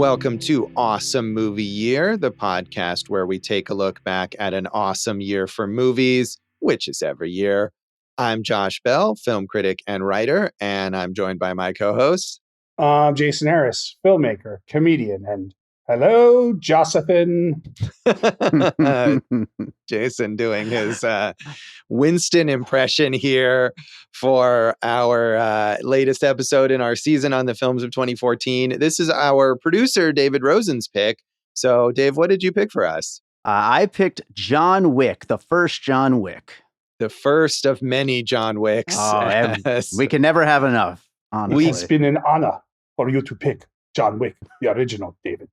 Welcome to Awesome Movie Year, the podcast where we take a look back at an awesome year for movies, which is every year. I'm Josh Bell, film critic and writer, and I'm joined by my co-host. Jason Harris, filmmaker, comedian, and hello, Josephin. Jason doing his Winston impression here for our latest episode in our season on the films of 2014. This is our producer, David Rosen's pick. So, Dave, what did you pick for us? I picked John Wick, the first John Wick. The first of many John Wicks. Oh, we can never have enough, honestly. It's been an honor for you to pick John Wick, the original, David.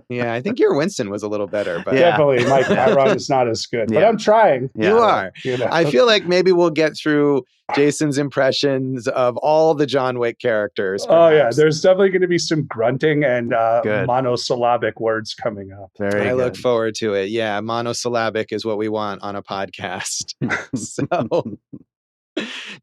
Yeah, I think your Winston was a little better. But Definitely, my run is not as good, but I'm trying. You are. You know? I feel like maybe we'll get through Jason's impressions of all the John Wick characters. Perhaps. Oh, yeah. There's definitely going to be some grunting and monosyllabic words coming up. I look forward to it. Yeah, monosyllabic is what we want on a podcast. So,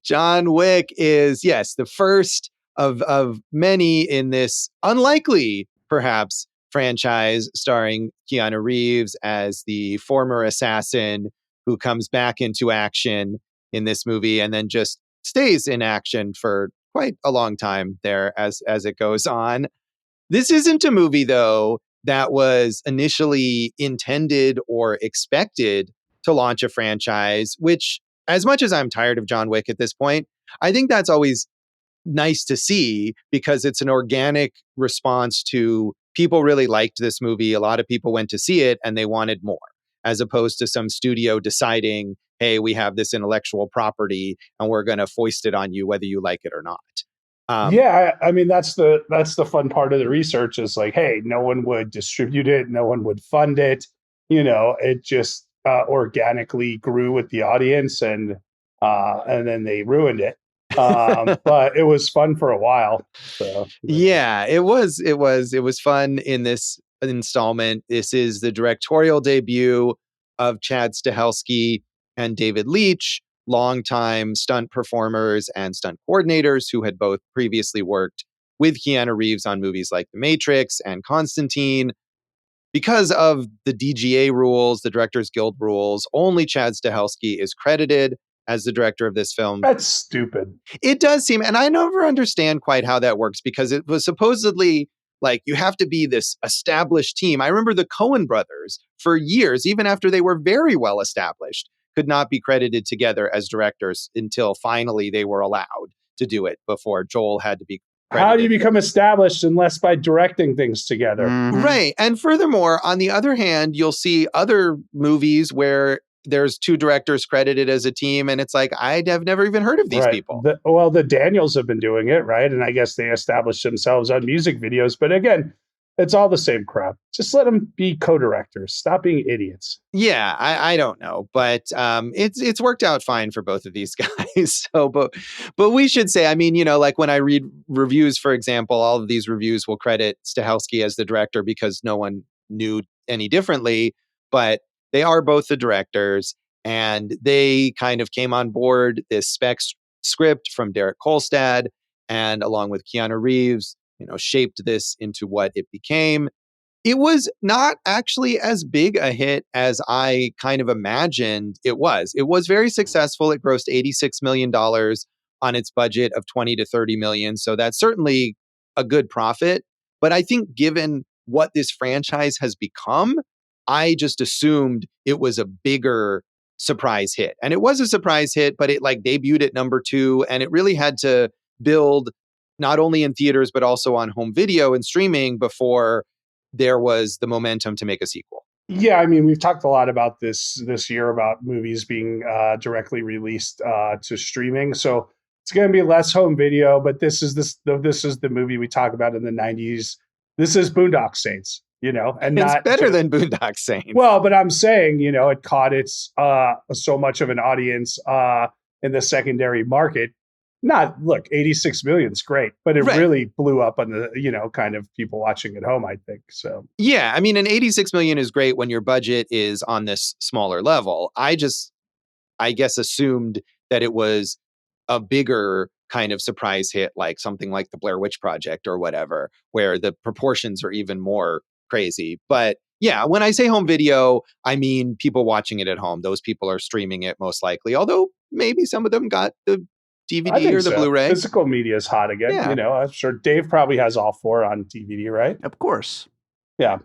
John Wick is, yes, the first of many in this unlikely, perhaps, franchise starring Keanu Reeves as the former assassin who comes back into action in this movie and then just stays in action for quite a long time there as it goes on. This isn't a movie, though, that was initially intended or expected to launch a franchise, which, as much as I'm tired of John Wick at this point, I think that's always nice to see because it's an organic response to people really liked this movie. A lot of people went to see it and they wanted more, as opposed to some studio deciding, hey, we have this intellectual property and we're going to foist it on you whether you like it or not. I mean, that's the fun part of the research is like, hey, no one would distribute it. No one would fund it. You know, it just organically grew with the audience and then they ruined it. But it was fun for a while. So. Yeah, it was fun in this installment. This is the directorial debut of Chad Stahelski and David Leitch, longtime stunt performers and stunt coordinators who had both previously worked with Keanu Reeves on movies like The Matrix and Constantine. Because of the DGA rules, the Directors Guild rules, only Chad Stahelski is credited as the director of this film. That's stupid. It does seem, and I never understand quite how that works because it was supposedly like you have to be this established team. I remember the Coen brothers for years, even after they were very well established, could not be credited together as directors until finally they were allowed to do it before Joel had to be credited. How do you become established unless by directing things together? Mm-hmm. Right. And furthermore, on the other hand, you'll see other movies where there's two directors credited as a team, and it's like, I have never even heard of these people. The Daniels have been doing it, right? And I guess they established themselves on music videos. But again, it's all the same crap. Just let them be co-directors. Stop being idiots. Yeah, I don't know, but it's worked out fine for both of these guys. So, but we should say, I mean, you know, like when I read reviews, for example, all of these reviews will credit Stahelski as the director because no one knew any differently, but they are both the directors, and they kind of came on board this spec script from Derek Kolstad, and along with Keanu Reeves, you know, shaped this into what it became. It was not actually as big a hit as I kind of imagined it was. It was very successful. It grossed $86 million on its budget of 20 to 30 million. So that's certainly a good profit. But I think given what this franchise has become, I just assumed it was a bigger surprise hit. And it was a surprise hit, but it like debuted at number 2. And it really had to build not only in theaters, but also on home video and streaming before there was the momentum to make a sequel. Yeah, I mean, we've talked a lot about this year about movies being directly released to streaming. So it's going to be less home video, but this is the movie we talk about in the 90s. This is Boondock Saints. You know, and it's better than Boondock Saints. Well, but I'm saying, you know, it caught its so much of an audience in the secondary market. Look, 86 million is great, but it really blew up on the, you know, kind of people watching at home, I think. So, yeah, I mean, an 86 million is great when your budget is on this smaller level. I guess assumed that it was a bigger kind of surprise hit, like something like the Blair Witch Project or whatever, where the proportions are even more crazy. But yeah, when I say home video, I mean people watching it at home. Those people are streaming it most likely, although maybe some of them got the I DVD think or the so. Blu-ray. Physical media is hot again. Yeah. I'm sure Dave probably has all 4 on DVD, right? Of course. Yeah.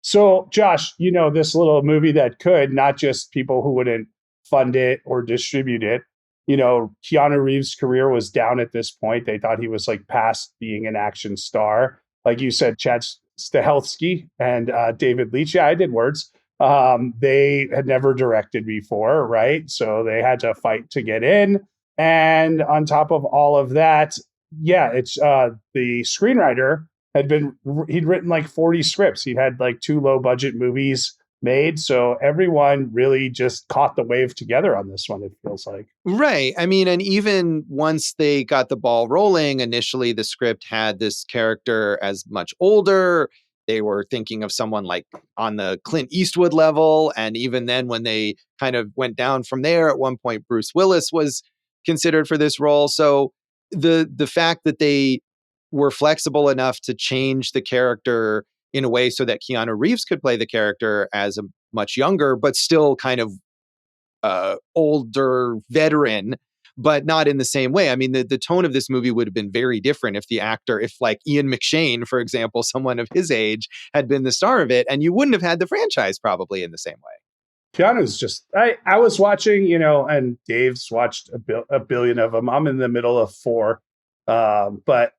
So, Josh, this little movie that could, not just people who wouldn't fund it or distribute it. Keanu Reeves' career was down at this point. They thought he was like past being an action star. Like you said, Chad Stahelski and David Leitch. Yeah, I did words. They had never directed before, right? So they had to fight to get in. And on top of all of that, yeah, it's the screenwriter he'd written like 40 scripts. He'd had like 2 low budget movies made. So everyone really just caught the wave together on this one, it feels like. Right. I mean, and even once they got the ball rolling, initially the script had this character as much older. They were thinking of someone like on the Clint Eastwood level. And even then, when they kind of went down from there, at one point, Bruce Willis was considered for this role. So the fact that they were flexible enough to change the character in a way so that Keanu Reeves could play the character as a much younger, but still kind of older veteran, but not in the same way. I mean, the tone of this movie would have been very different if like Ian McShane, for example, someone of his age, had been the star of it, and you wouldn't have had the franchise probably in the same way. Keanu's just, I was watching, and Dave's watched a billion of them. I'm in the middle of 4, but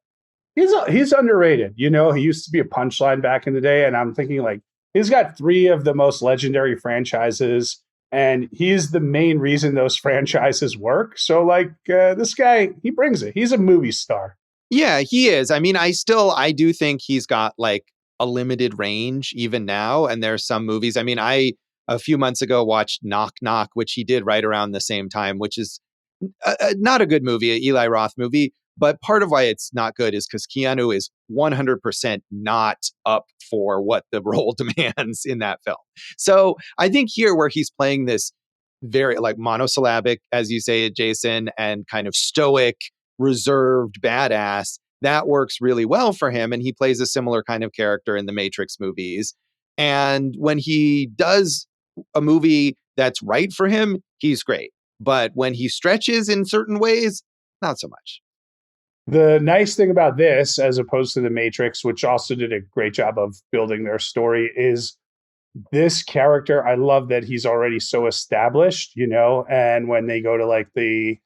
he's underrated. He used to be a punchline back in the day, and I'm thinking like he's got 3 of the most legendary franchises, and he's the main reason those franchises work. So like this guy, he brings it. He's a movie star. Yeah, he is. I mean, I do think he's got like a limited range even now. And there's some movies. I mean, a few months ago watched Knock Knock, which he did right around the same time, which is not a good movie, an Eli Roth movie. But part of why it's not good is because Keanu is 100% not up for what the role demands in that film. So I think here where he's playing this very like monosyllabic, as you say, Jason, and kind of stoic, reserved badass, that works really well for him. And he plays a similar kind of character in the Matrix movies. And when he does a movie that's right for him, he's great. But when he stretches in certain ways, not so much. The nice thing about this, as opposed to The Matrix, which also did a great job of building their story, is this character. I love that he's already so established, and when they go to like the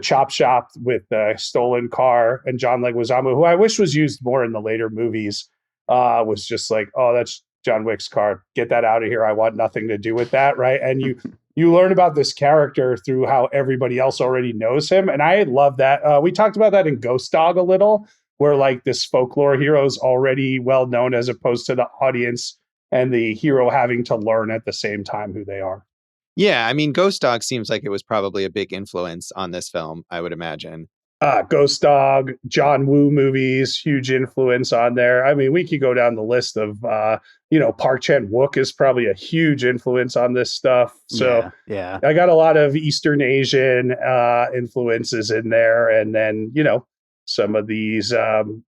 chop shop with the stolen car, and John Leguizamo, who I wish was used more in the later movies, was just like, oh, that's John Wick's car. Get that out of here. I want nothing to do with that. Right. And you learn about this character through how everybody else already knows him. And I love that. We talked about that in Ghost Dog a little, where like this folklore hero is already well known as opposed to the audience and the hero having to learn at the same time who they are. Yeah. I mean, Ghost Dog seems like it was probably a big influence on this film, I would imagine. Ghost Dog, John Woo movies, huge influence on there. I mean, we could go down the list of, Park Chan-wook is probably a huge influence on this stuff. So yeah. I got a lot of Eastern Asian influences in there. And then, some of these, the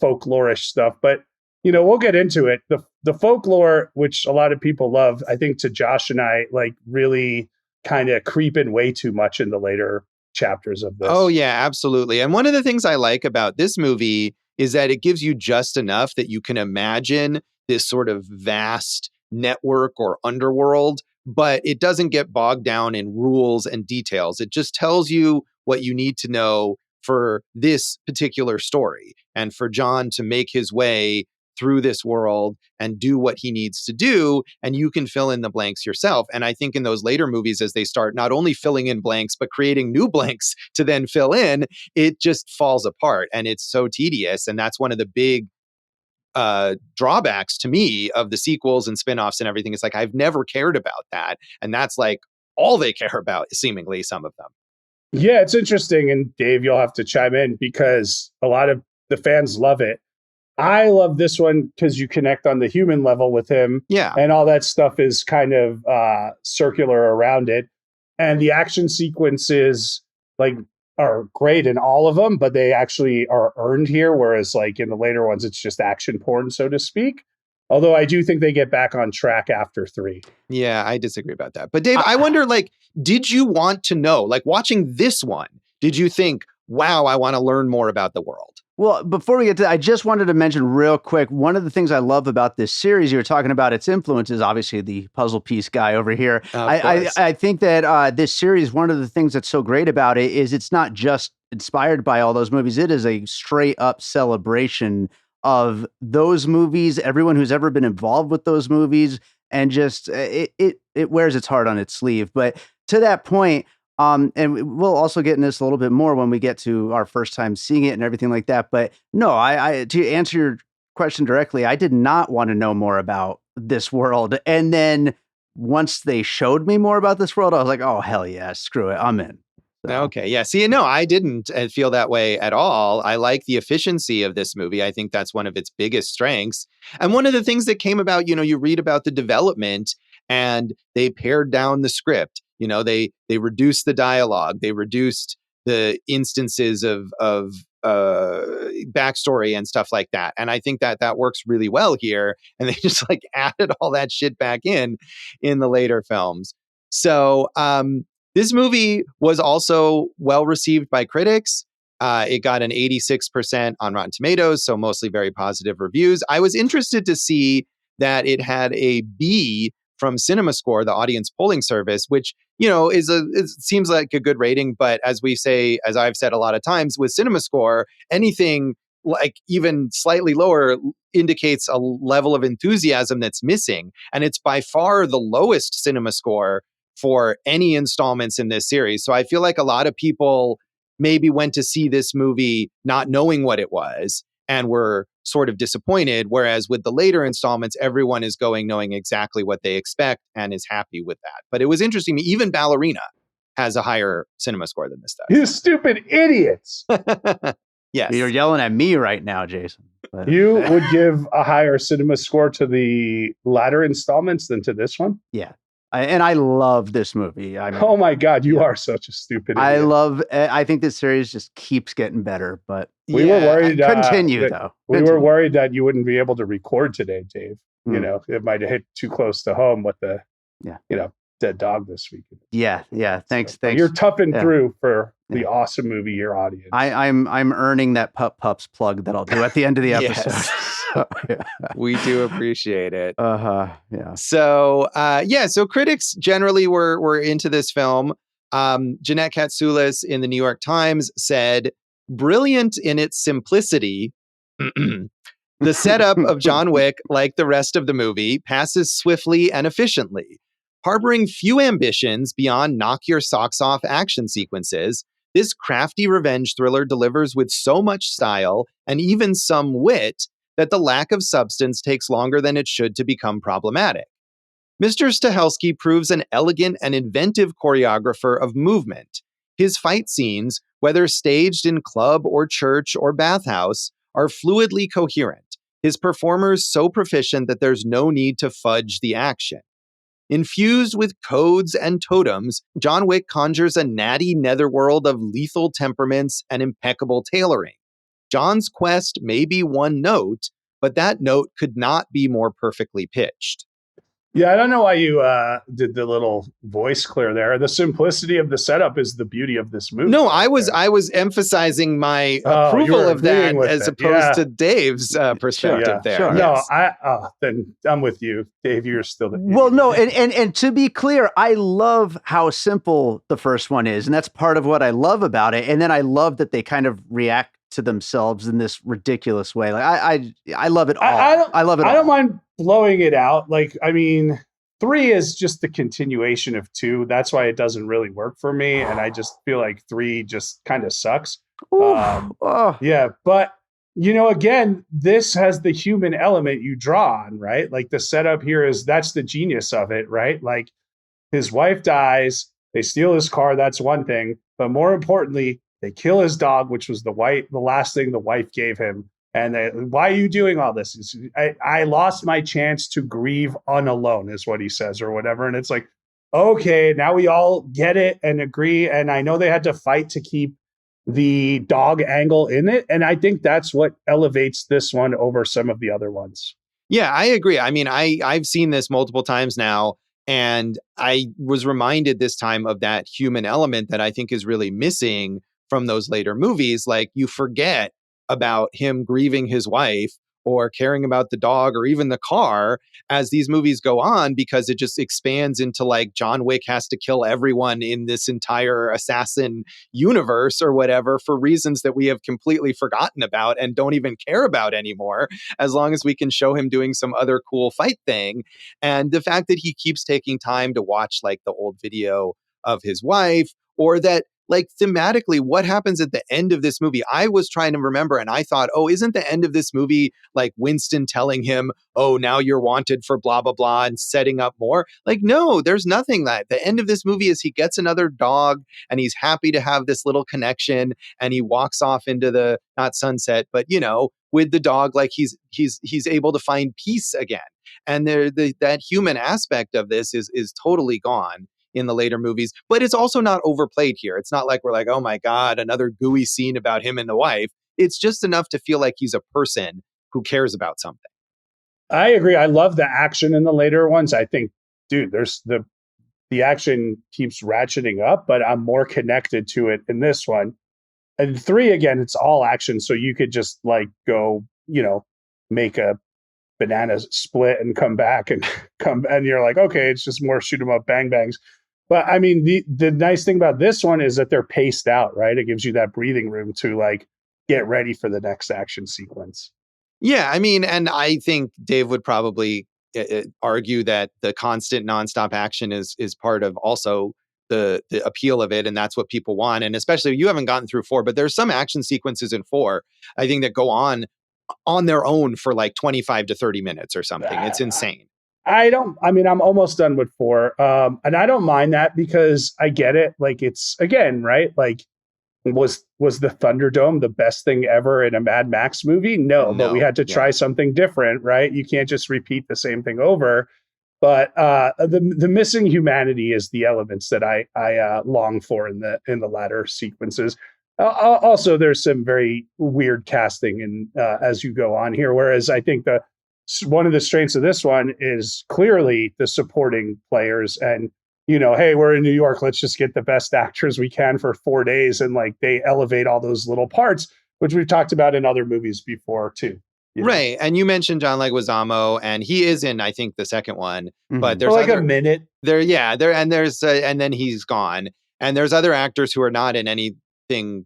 folklorish stuff. But, we'll get into it. The folklore, which a lot of people love, I think to Josh and I, like really kind of creep in way too much in the later chapters of this. Oh, yeah, absolutely. And one of the things I like about this movie is that it gives you just enough that you can imagine this sort of vast network or underworld, but it doesn't get bogged down in rules and details. It just tells you what you need to know for this particular story and for John to make his way through this world and do what he needs to do, and you can fill in the blanks yourself. And I think in those later movies, as they start not only filling in blanks, but creating new blanks to then fill in, it just falls apart and it's so tedious. And that's one of the big drawbacks to me of the sequels and spinoffs and everything. It's like, I've never cared about that. And that's like all they care about, seemingly, some of them. Yeah, it's interesting. And Dave, you'll have to chime in because a lot of the fans love it. I love this one because you connect on the human level with him. Yeah. And all that stuff is kind of circular around it. And the action sequences, like are great in all of them, but they actually are earned here. Whereas like in the later ones, it's just action porn, so to speak. Although I do think they get back on track after 3. Yeah, I disagree about that. But Dave, I wonder, like, did you want to know, like watching this one, did you think, wow, I want to learn more about the world? Well, before we get to that, I just wanted to mention real quick, one of the things I love about this series, you were talking about its influences, obviously the puzzle piece guy over here. I think that this series, one of the things that's so great about it is it's not just inspired by all those movies. It is a straight up celebration of those movies, everyone who's ever been involved with those movies, and just it wears its heart on its sleeve. But to that point, and we'll also get into this a little bit more when we get to our first time seeing it and everything like that. But no, I to answer your question directly, I did not want to know more about this world. And then once they showed me more about this world, I was like, oh, hell yeah, screw it, I'm in. So. Okay, yeah. See, no, I didn't feel that way at all. I like the efficiency of this movie. I think that's one of its biggest strengths. And one of the things that came about, you read about the development and they pared down the script. They reduced the dialogue. They reduced the instances of backstory and stuff like that. And I think that works really well here. And they just like added all that shit back in the later films. So this movie was also well received by critics. It got an 86% on Rotten Tomatoes, so mostly very positive reviews. I was interested to see that it had a B from CinemaScore, the audience polling service, which it seems like a good rating, but as I've said a lot of times with CinemaScore, anything like even slightly lower indicates a level of enthusiasm that's missing, and it's by far the lowest CinemaScore for any installments in this series. So I feel like a lot of people maybe went to see this movie not knowing what it was and were sort of disappointed. Whereas with the later installments, everyone is going knowing exactly what they expect and is happy with that. But it was interesting. Even Ballerina has a higher cinema score than this does. You stupid idiots. Yes. You're yelling at me right now, Jason. But you would give a higher cinema score to the latter installments than to this one? Yeah. I love this movie. Oh my God, you are such a stupid idiot. I think this series just keeps getting better, but we were worried. We were worried that you wouldn't be able to record today, Dave. It might have hit too close to home with the, dead dog this week. Yeah. Thanks. You're toughing through for the awesome movie, your audience. I'm earning that pups plug that I'll do at the end of the episode. Yes. We do appreciate it. Yeah. So, so critics generally were into this film. Jeanette Katsoulis in the New York Times said, brilliant in its simplicity. The setup of John Wick, like the rest of the movie, passes swiftly and efficiently. Harboring few ambitions beyond knock your socks off action sequences, this crafty revenge thriller delivers with so much style and even some wit that the lack of substance takes longer than it should to become problematic. Mr. Stahelski proves an elegant and inventive choreographer of movement. His fight scenes, whether staged in club or church or bathhouse, are fluidly coherent, his performers so proficient that there's no need to fudge the action. Infused with codes and totems, John Wick conjures a natty netherworld of lethal temperaments and impeccable tailoring. John's quest may be one note, but that note could not be more perfectly pitched. Yeah, I don't know why you did the little voice clear there. The simplicity of the setup is the beauty of this movie. No, I was emphasizing my approval of that as opposed to Dave's perspective there. Sure. Yes. No, then I'm with you, Dave. You're still the well. No, and to be clear, I love how simple the first one is, and that's part of what I love about it. And then I love that they kind of react to themselves in this ridiculous way. Like I love it all. I love it all. I don't mind blowing it out. Like, I mean, 3 is just the continuation of 2. That's why it doesn't really work for me. And I just feel like 3 just kind of sucks. Yeah. But, again, this has the human element you draw on, right? Like the setup here that's the genius of it, right? Like his wife dies, they steal his car. That's one thing. But more importantly, they kill his dog, which was the last thing the wife gave him. And why are you doing all this? I lost my chance to grieve unalone, is what he says, or whatever. And it's like, okay, now we all get it and agree. And I know they had to fight to keep the dog angle in it. And I think that's what elevates this one over some of the other ones. Yeah, I agree. I mean, I've seen this multiple times now, and I was reminded this time of that human element that I think is really missing from those later movies. Like, you forget about him grieving his wife or caring about the dog or even the car as these movies go on, because it just expands into like John Wick has to kill everyone in this entire assassin universe or whatever for reasons that we have completely forgotten about and don't even care about anymore, as long as we can show him doing some other cool fight thing. And the fact that he keeps taking time to watch like the old video of his wife, or that like thematically, what happens at the end of this movie? I was trying to remember and I thought, oh, isn't the end of this movie like Winston telling him, oh, now you're wanted for blah, blah, blah, and setting up more? Like, no, there's nothing like the end of this movie is he gets another dog and he's happy to have this little connection, and he walks off into the, not sunset, but you know, with the dog, like he's able to find peace again. And that human aspect of this is totally gone in the later movies, but it's also not overplayed here. It's not like we're like, oh my God, another gooey scene about him and the wife. It's just enough to feel like he's a person who cares about something. I agree. I love the action in the later ones. I think, dude, there's the action keeps ratcheting up, but I'm more connected to it in this one. And 3, again, it's all action. So you could just like go, you know, make a banana split and come back and and you're like, okay, it's just more shoot 'em up bang bangs. But I mean, the nice thing about this one is that they're paced out, right? It gives you that breathing room to like get ready for the next action sequence. Yeah, I mean, and I think Dave would probably argue that the constant nonstop action is part of also the appeal of it, and that's what people want. And especially, you haven't gotten through 4, but there's some action sequences in 4, I think, that go on their own for like 25 to 30 minutes or something. It's insane. I mean, I'm almost done with 4. And I don't mind that because I get it. Like, it's, again, right? Like, was the Thunderdome the best thing ever in a Mad Max movie? No, but we had to try something different, right? You can't just repeat the same thing over. But the missing humanity is the elements that I long for in the latter sequences. Also, there's some very weird casting and as you go on here. Whereas I think one of the strengths of this one is clearly the supporting players. And, you know, hey, we're in New York, let's just get the best actors we can for 4 days. And like they elevate all those little parts, which we've talked about in other movies before too. Right. And you mentioned John Leguizamo, and he is in, I think, the second one, but there's for like a minute there. Yeah. And then he's gone. And there's other actors who are not in anything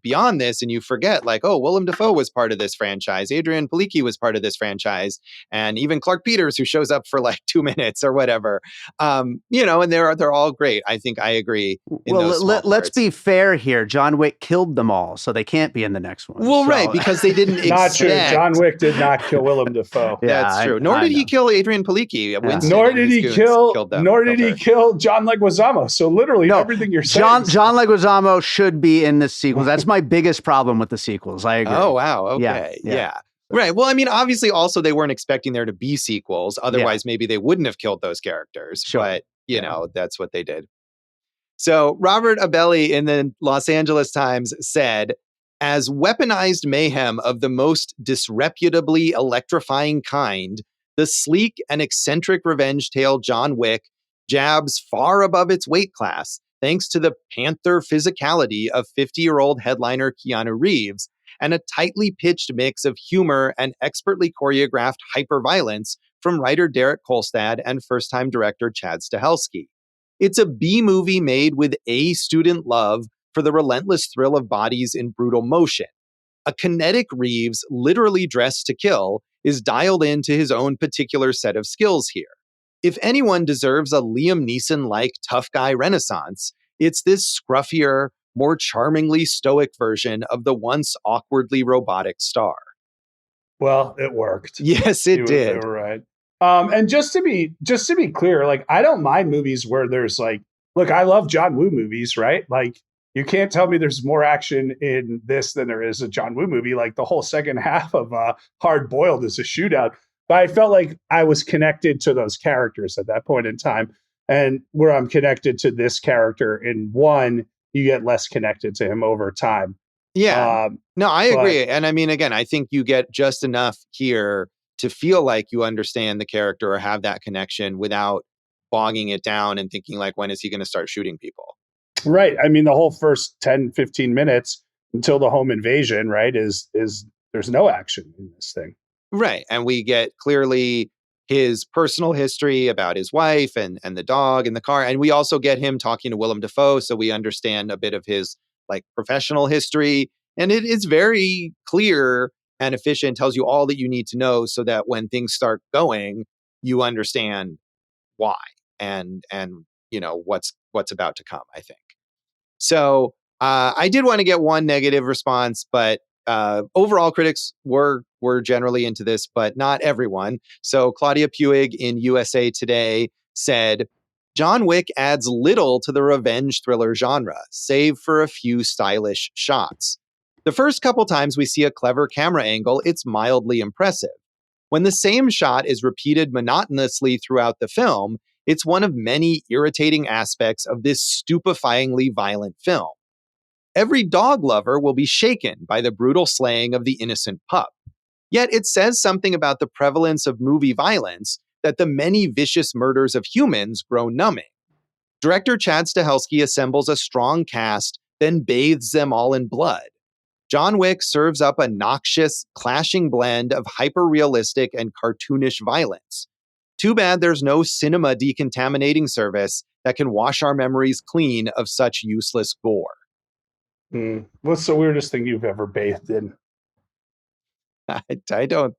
beyond this, and you forget, like, oh, Willem Dafoe was part of this franchise, Adrianne Palicki was part of this franchise, and even Clark Peters, who shows up for like 2 minutes or whatever. You know, and they're all great. I think I agree. Well, let's be fair here. John Wick killed them all, so they can't be in the next one. Well, so. Right, because they didn't not true. John Wick did not kill Willem Dafoe. Yeah, that's true. Nor did he kill Adrianne Palicki. Yeah. Nor did he kill John Leguizamo. So literally everything you're saying. John Leguizamo should be in this sequel. That's my biggest problem with the sequels. I agree. Oh, wow. Okay. Yeah. Right. Well, I mean, obviously, also, they weren't expecting there to be sequels. Otherwise, maybe they wouldn't have killed those characters. Sure. But, you know, that's what they did. So Robert Abelli in the Los Angeles Times said, as weaponized mayhem of the most disreputably electrifying kind, the sleek and eccentric revenge tale John Wick jabs far above its weight class, thanks to the panther physicality of 50-year-old headliner Keanu Reeves and a tightly pitched mix of humor and expertly choreographed hyperviolence from writer Derek Kolstad and first-time director Chad Stahelski. It's a B-movie made with A student love for the relentless thrill of bodies in brutal motion. A kinetic Reeves, literally dressed to kill, is dialed into his own particular set of skills here. If anyone deserves a Liam Neeson-like tough guy renaissance, it's this scruffier, more charmingly stoic version of the once awkwardly robotic star. Well, it worked. Yes, it did. You were right. And just to be clear, like, I don't mind movies where there's like, look, I love John Woo movies, right? Like, you can't tell me there's more action in this than there is a John Woo movie. Like, the whole second half of Hard Boiled is a shootout. But I felt like I was connected to those characters at that point in time. And where I'm connected to this character in 1, you get less connected to him over time. Yeah. No, I agree. And I mean, again, I think you get just enough here to feel like you understand the character or have that connection without bogging it down and thinking like, when is he going to start shooting people? Right. I mean, the whole first 10, 15 minutes until the home invasion, right, is there's no action in this thing. Right. And we get clearly his personal history about his wife and the dog and the car. And we also get him talking to Willem Dafoe. So we understand a bit of his like professional history. And it is very clear and efficient, tells you all that you need to know so that when things start going, you understand why and you know what's about to come, I think. So I did want to get one negative response, but overall critics were generally into this, but not everyone. So Claudia Puig in USA Today said, John Wick adds little to the revenge thriller genre, save for a few stylish shots. The first couple times we see a clever camera angle, it's mildly impressive. When the same shot is repeated monotonously throughout the film, it's one of many irritating aspects of this stupefyingly violent film. Every dog lover will be shaken by the brutal slaying of the innocent pup. Yet it says something about the prevalence of movie violence that the many vicious murders of humans grow numbing. Director Chad Stahelski assembles a strong cast, then bathes them all in blood. John Wick serves up a noxious, clashing blend of hyper-realistic and cartoonish violence. Too bad there's no cinema decontaminating service that can wash our memories clean of such useless gore. What's the weirdest thing you've ever bathed in? I don't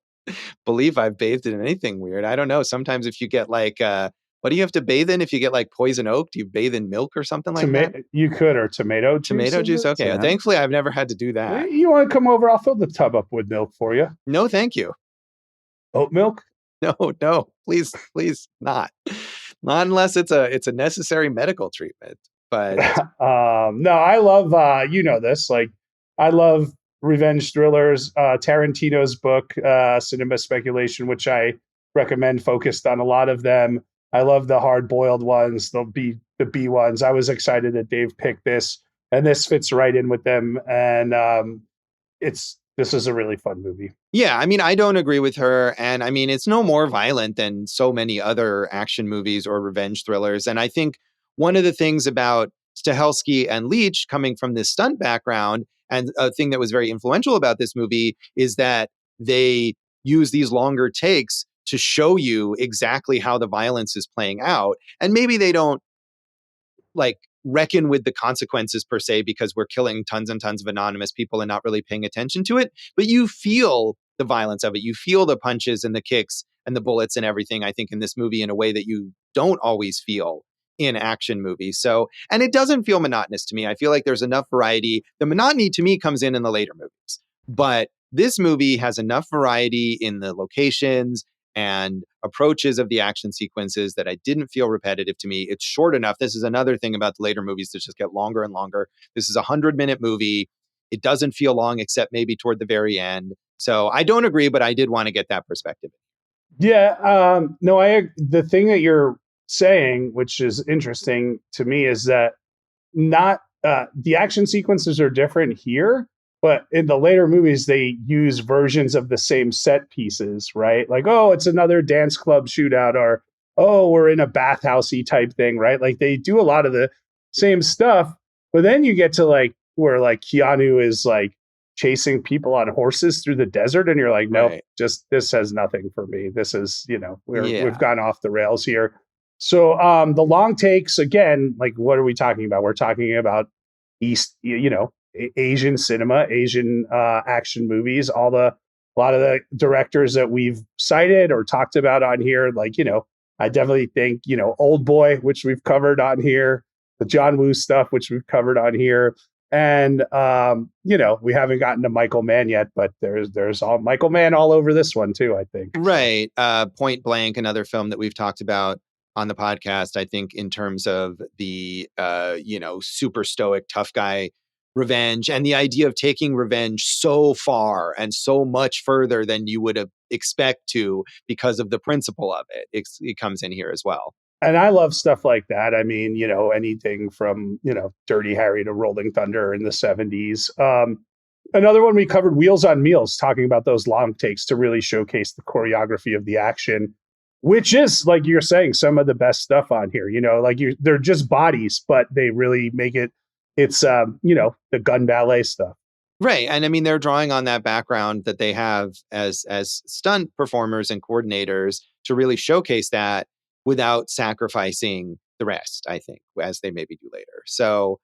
believe I've bathed in anything weird. I don't know. Sometimes if you get like, what do you have to bathe in if you get like poison oak? Do you bathe in milk or something like that? You could, or tomato juice. Tomato juice? Okay. Yeah. Thankfully, I've never had to do that. You want to come over? I'll fill the tub up with milk for you. No, thank you. Oat milk? No, please not. Not unless it's a necessary medical treatment. But no, I love you know this. Like, I love revenge thrillers. Tarantino's book, Cinema Speculation, which I recommend, focused on a lot of them. I love the hard-boiled ones, the B ones. I was excited that Dave picked this, and this fits right in with them. And this is a really fun movie. Yeah, I mean, I don't agree with her. And I mean, it's no more violent than so many other action movies or revenge thrillers. And I think one of the things about Stahelski and Leitch coming from this stunt background, and a thing that was very influential about this movie, is that they use these longer takes to show you exactly how the violence is playing out. And maybe they don't like reckon with the consequences per se, because we're killing tons and tons of anonymous people and not really paying attention to it. But you feel the violence of it. You feel the punches and the kicks and the bullets and everything, I think, in this movie in a way that you don't always feel in action movies. So, and it doesn't feel monotonous to me. I feel like there's enough variety. The monotony to me comes in the later movies. But this movie has enough variety in the locations and approaches of the action sequences that I didn't feel repetitive to me. It's short enough. This is another thing about the later movies that just get longer and longer. This is a 100-minute movie. It doesn't feel long, except maybe toward the very end. So I don't agree, but I did want to get that perspective. Yeah. No, the thing that you're saying, which is interesting to me, is that not the action sequences are different here, but in the later movies, they use versions of the same set pieces, right? Like, oh, it's another dance club shootout, or, oh, we're in a bathhousey type thing, right? Like, they do a lot of the same stuff, but then you get to like where like Keanu is like chasing people on horses through the desert, and you're like, nope, Right. just this has nothing for me. This is, we've gone off the rails here. So the long takes, again, like, what are we talking about? We're talking about Asian cinema, Asian action movies. A lot of the directors that we've cited or talked about on here, like, I definitely think, Old Boy, which we've covered on here, the John Woo stuff, which we've covered on here. And, we haven't gotten to Michael Mann yet, but there's all Michael Mann all over this one too, I think. Right. Point Blank, another film that we've talked about on the podcast, I think, in terms of the, super stoic, tough guy revenge, and the idea of taking revenge so far and so much further than you would have expect to because of the principle of it. It comes in here as well. And I love stuff like that. I mean, anything from, Dirty Harry to Rolling Thunder in the 70s. Another one we covered, Wheels on Meals, talking about those long takes to really showcase the choreography of the action, which is, like you're saying, some of the best stuff on here. Like they're just bodies, but they really make it. It's the gun ballet stuff. Right. And I mean, they're drawing on that background that they have as stunt performers and coordinators to really showcase that without sacrificing the rest, I think, as they maybe do later. So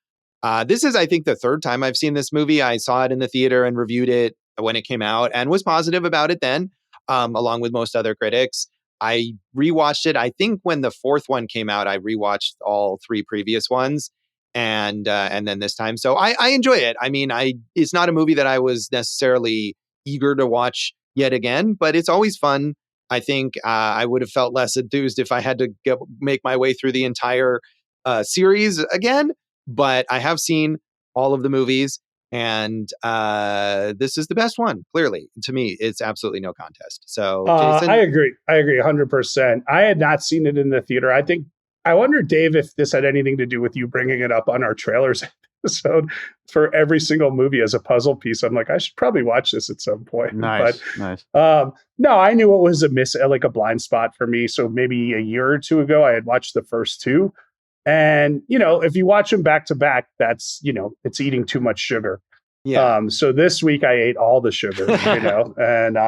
this is, I think, the third time I've seen this movie. I saw it in the theater and reviewed it when it came out and was positive about it then, along with most other critics. I rewatched it. I think when the fourth one came out, I rewatched all three previous ones. And then this time. So I enjoy it. I mean, it's not a movie that I was necessarily eager to watch yet again, but it's always fun. I think I would have felt less enthused if I had to make my way through the entire series again. But I have seen all of the movies, and this is the best one. Clearly, to me, it's absolutely no contest. So, Jason? I agree 100%. I had not seen it in the theater. I wonder, Dave, if this had anything to do with you bringing it up on our trailers episode for every single movie as a puzzle piece. I'm like, I should probably watch this at some point. Nice. No, I knew it was a blind spot for me. So maybe a year or two ago, I had watched the first two. And, if you watch them back to back, that's, it's eating too much sugar. Yeah. So this week I ate all the sugar, and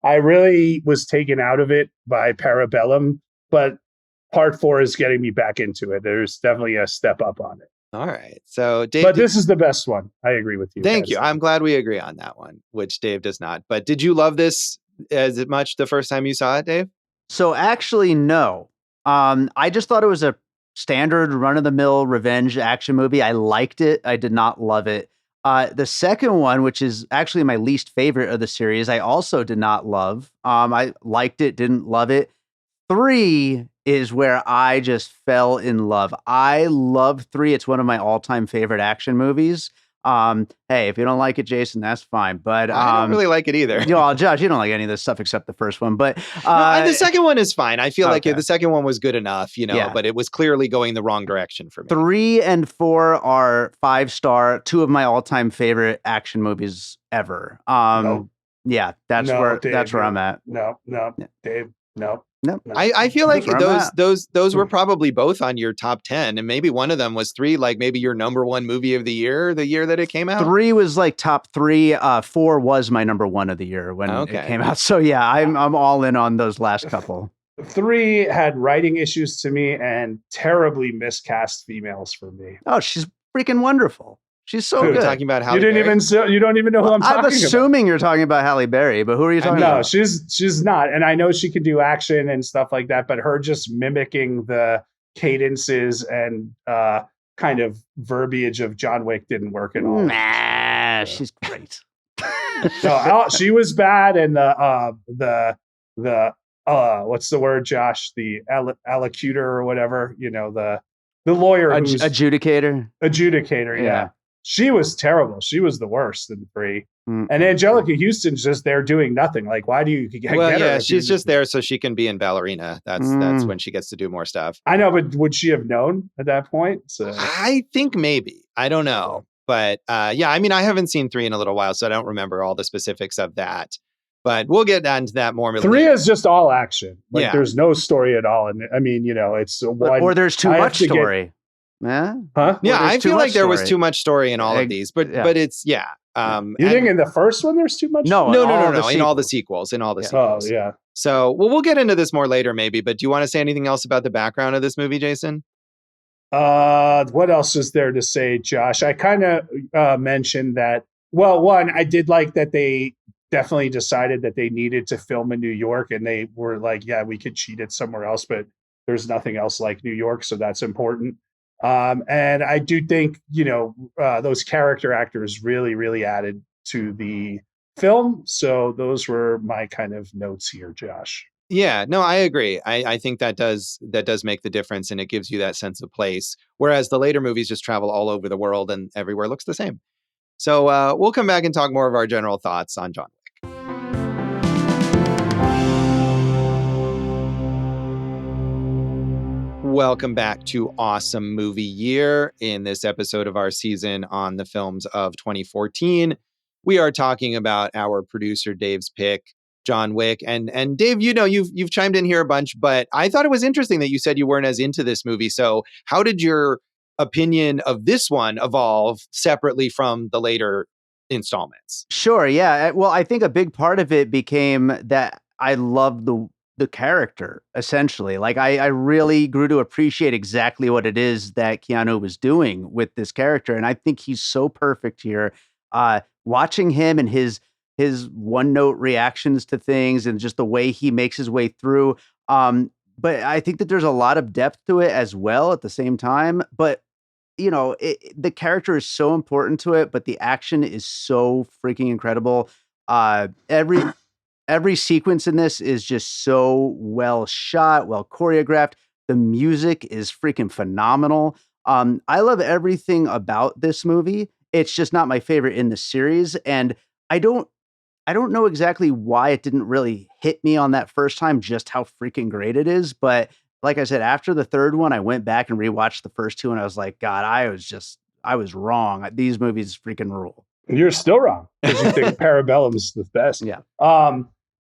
I really was taken out of it by Parabellum, but Part 4 is getting me back into it. There's definitely a step up on it. All right. So, Dave, but this is the best one. I agree with you. Thank you. I'm glad we agree on that one, which Dave does not. But did you love this as much the first time you saw it, Dave? So actually, no. I just thought it was a standard run-of-the-mill revenge action movie. I liked it. I did not love it. The second one, which is actually my least favorite of the series, I also did not love. I liked it, didn't love it. 3 is where I just fell in love. I love 3. It's one of my all-time favorite action movies. Hey, if you don't like it, Jason, that's fine. But I don't really like it either. Josh, you don't like any of this stuff except the first one. But no, the second one is fine. I feel like the second one was good enough, but it was clearly going the wrong direction for me. 3 and 4 are 5-star, 2 of my all-time favorite action movies ever. No. Yeah, that's where I'm at. No, Dave, no. No. I feel like those were probably both on your top 10, and maybe one of them was 3, like maybe your number one movie of the year that it came out. 3 was like top 3. 4 was my number one of the year when it came out. So yeah, I'm all in on those last couple. 3 had writing issues to me and terribly miscast females for me. Oh, she's freaking wonderful. She's so good. Talking about Halle Berry? You don't even know who I'm talking about. I'm assuming you're talking about Halle Berry, but who are you talking about? No, she's not. And I know she can do action and stuff like that, but her just mimicking the cadences and kind of verbiage of John Wick didn't work at all. Nah, she's great. No, she was bad, and the what's the word, Josh? The allocutor or whatever, the lawyer, adjudicator, yeah. She was terrible. She was the worst in 3. Mm-hmm. And Angelica Houston's just there doing nothing. Like, why do you get her? She's just there so she can be in Ballerina. That's when she gets to do more stuff. I know, but would she have known at that point? So I think maybe. I don't know. But I mean, I haven't seen 3 in a little while, so I don't remember all the specifics of that. But we'll get into that more. 3 is just all action. Like, there's no story at all. And I mean, it's one. Or there's too much story. Huh? Yeah, I feel like there was too much story in all of these, but it's you think in the first one there's too much? No, in all the sequels, Oh yeah. So, we'll get into this more later, maybe. But do you want to say anything else about the background of this movie, Jason? What else is there to say, Josh? I kind of mentioned that. Well, one, I did like that they definitely decided that they needed to film in New York, and they were like, yeah, we could cheat it somewhere else, but there's nothing else like New York, so that's important. And I do think, those character actors really, really added to the film. So those were my kind of notes here, Josh. Yeah, no, I agree. I think that does make the difference, and it gives you that sense of place. Whereas the later movies just travel all over the world and everywhere looks the same. So we'll come back and talk more of our general thoughts on John Wick. Welcome back to Awesome Movie Year in this episode of our season on the films of 2014. we are talking about our producer Dave's pick, John Wick. And Dave, you've chimed in here a bunch, but I thought it was interesting that you said you weren't as into this movie. So how did your opinion of this one evolve separately from the later installments? Sure, yeah. Well, I think a big part of it became that I loved the character, essentially. Like I really grew to appreciate exactly what it is that Keanu was doing with this character. And I think he's so perfect here. Watching him and his one-note reactions to things and just the way he makes his way through. But I think that there's a lot of depth to it as well at the same time. But the character is so important to it, but the action is so freaking incredible. Every sequence in this is just so well shot, well choreographed. The music is freaking phenomenal. I love everything about this movie. It's just not my favorite in the series, and I don't know exactly why it didn't really hit me on that first time, just how freaking great it is. But like I said, after the third one, I went back and rewatched the first two, and I was like, God, I was wrong. These movies freaking rule. You're still wrong because you think Parabellum's the best. Yeah.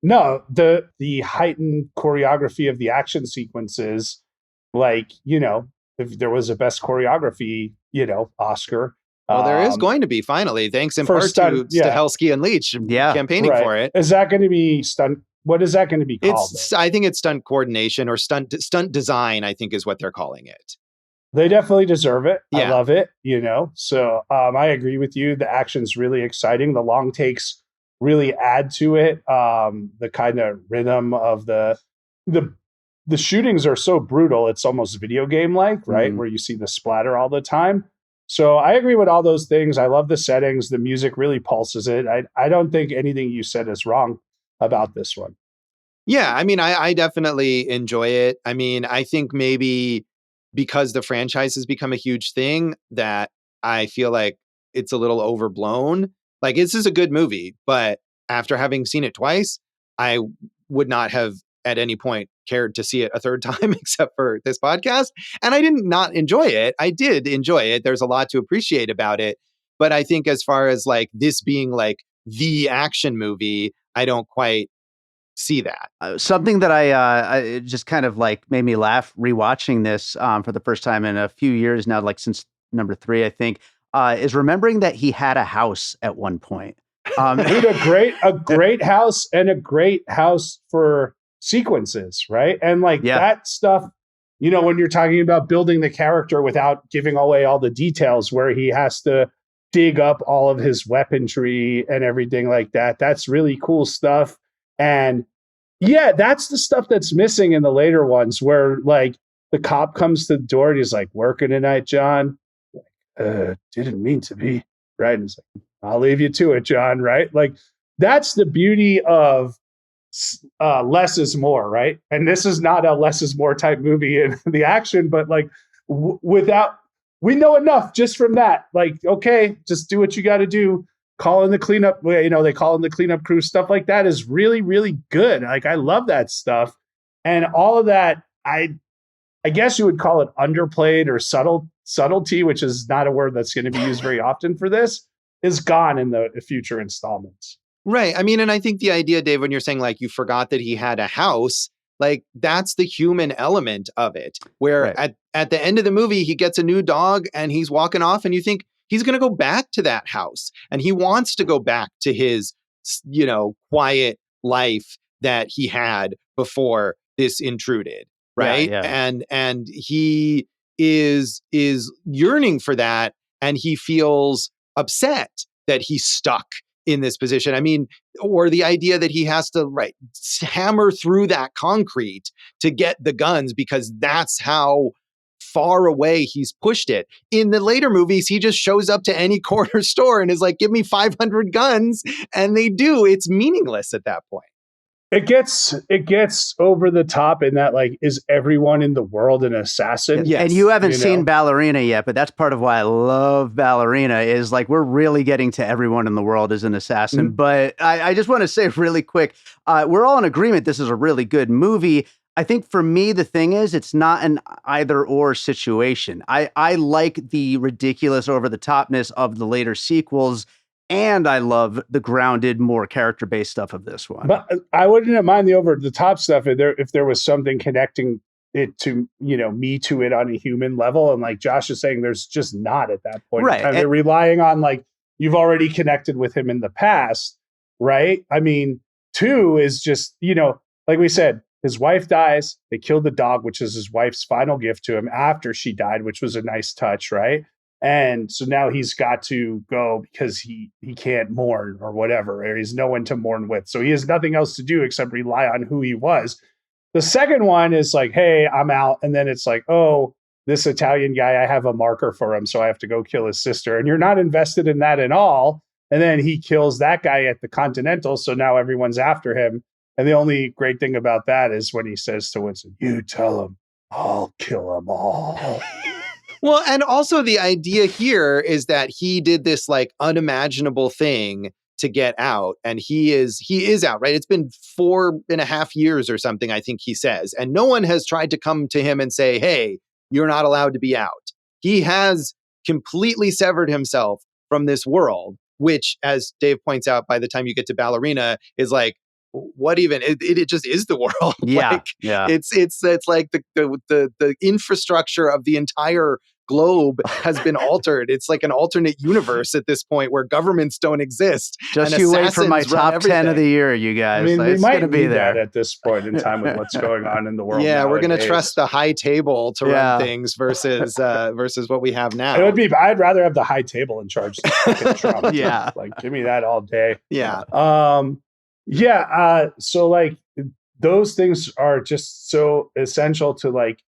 No, the heightened choreography of the action sequences, like, if there was a best choreography, Oscar. Well, there is going to be finally, thanks in part to Stahelski and Leitch campaigning for it. Is that going to be stunt? What is that going to be called? I think it's stunt coordination or stunt design, I think is what they're calling it. They definitely deserve it. Yeah. I love it, So I agree with you. The action's really exciting. The long takes really add to it. The kind of rhythm of the shootings are so brutal. It's almost video game like, right? Mm-hmm. Where you see the splatter all the time. So I agree with all those things. I love the settings. The music really pulses it. I don't think anything you said is wrong about this one. Yeah, I mean, I definitely enjoy it. I mean, I think maybe because the franchise has become a huge thing that I feel like it's a little overblown. Like, this is a good movie, but after having seen it twice, I would not have at any point cared to see it a third time except for this podcast. And I didn't not enjoy it. I did enjoy it. There's a lot to appreciate about it. But I think as far as like this being like the action movie, I don't quite see that. Something that I just kind of like made me laugh rewatching this for the first time in a few years now, like since number 3, I think, is remembering that he had a house at one point. Dude, a great house and a great house for sequences, right? And like that stuff, when you're talking about building the character without giving away all the details, where he has to dig up all of his weaponry and everything like that. That's really cool stuff. And yeah, that's the stuff that's missing in the later ones, where like the cop comes to the door and he's like, "Working tonight, John?" Didn't mean to be, right? And it's like, "I'll leave you to it, John," right? Like, that's the beauty of less is more, right? And this is not a less is more type movie in the action, but like we know enough just from that. Like, okay, just do what you got to do. Call in the cleanup. They call in the cleanup crew. Stuff like that is really, really good. Like, I love that stuff, and all of that. I guess you would call it underplayed or subtlety, which is not a word that's going to be used very often for this, is gone in the future installments. Right. I mean, and I think the idea, Dave, when you're saying like you forgot that he had a house, like that's the human element of it, where at the end of the movie, he gets a new dog and he's walking off and you think he's going to go back to that house and he wants to go back to his, quiet life that he had before this intruded. Right. Yeah. And he is yearning for that. And he feels upset that he's stuck in this position. I mean, or the idea that he has to hammer through that concrete to get the guns because that's how far away he's pushed it. In the later movies, he just shows up to any corner store and is like, "Give me 500 guns." And they do. It's meaningless at that point. It gets over the top in that, like, is everyone in the world an assassin? Yes. And you haven't seen Ballerina yet, but that's part of why I love Ballerina is like, we're really getting to everyone in the world as an assassin. Mm-hmm. But I just want to say really quick, we're all in agreement. This is a really good movie. I think for me, the thing is, it's not an either or situation. I like the ridiculous over the topness of the later sequels. And I love the grounded, more character-based stuff of this one. But I wouldn't mind the over-the-top stuff if there was something connecting it to, me to it on a human level. And like Josh is saying, there's just not at that point in time. They're relying on, like, you've already connected with him in the past, right? I mean, 2 is just, like we said, his wife dies. They kill the dog, which is his wife's final gift to him after she died, which was a nice touch, right? And so now he's got to go because he can't mourn or whatever, or he's no one to mourn with. So he has nothing else to do except rely on who he was. The second one is like, hey, I'm out. And then it's like, oh, this Italian guy, I have a marker for him, so I have to go kill his sister. And you're not invested in that at all. And then he kills that guy at the Continental. So now everyone's after him. And the only great thing about that is when he says to Winston, you tell him, I'll kill them all. Well, and also the idea here is that he did this like unimaginable thing to get out, and he is out, right? It's been 4.5 years or something, I think he says, and no one has tried to come to him and say, hey, you're not allowed to be out. He has completely severed himself from this world, which, as Dave points out, by the time you get to Ballerina, is like, what even? It just is the world. Yeah, like, yeah. It's like the infrastructure of the entire globe has been altered. It's like an alternate universe at this point where governments don't exist. Just you wait for my top 10 of the year, you guys. I mean, like, we it's might going to be there at this point in time with what's going on in the world. Yeah, nowadays. We're going to trust the high table to run things versus what we have now. It would be. I'd rather have the high table in charge than Trump. Yeah, like give me that all day. Yeah. So like those things are just so essential to like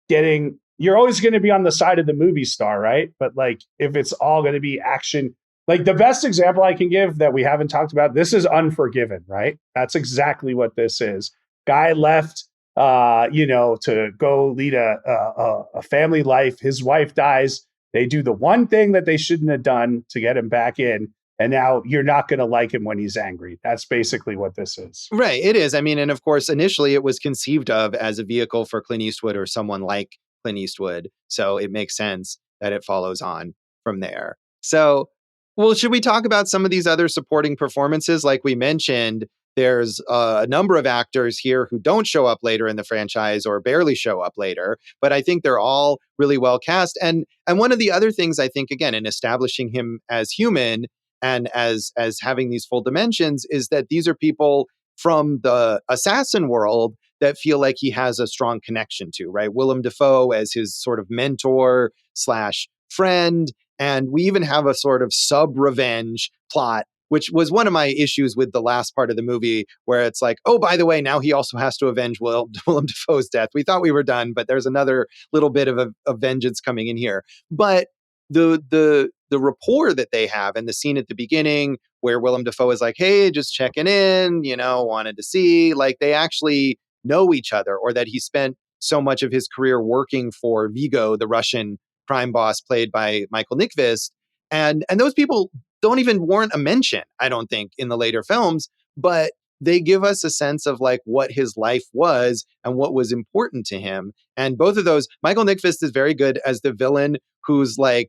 getting. You're always going to be on the side of the movie star, right? But like if it's all going to be action, like the best example I can give that we haven't talked about, this is Unforgiven, right? That's exactly what this is. Guy left, to go lead a family life. His wife dies. They do the one thing that they shouldn't have done to get him back in. And now you're not going to like him when he's angry. That's basically what this is. Right. It is. I mean, and of course, initially it was conceived of as a vehicle for Clint Eastwood or someone like Clint Eastwood. So it makes sense that it follows on from there. So, well, should we talk about some of these other supporting performances? Like we mentioned, there's a number of actors here who don't show up later in the franchise or barely show up later, but I think they're all really well cast. And one of the other things I think, again, in establishing him as human and as having these full dimensions is that these are people from the assassin world that feel like he has a strong connection to, right? Willem Dafoe as his sort of mentor / friend. And we even have a sort of sub-revenge plot, which was one of my issues with the last part of the movie, where it's like, oh, by the way, now he also has to avenge Willem Dafoe's death. We thought we were done, but there's another little bit of a vengeance coming in here. But the rapport that they have and the scene at the beginning where Willem Dafoe is like, hey, just checking in, wanted to see, like they actually know each other, or that he spent so much of his career working for Vigo, the Russian crime boss played by Michael Nyqvist. And those people don't even warrant a mention, I don't think, in the later films, but they give us a sense of like what his life was and what was important to him. And both of those, Michael Nyqvist is very good as the villain who's like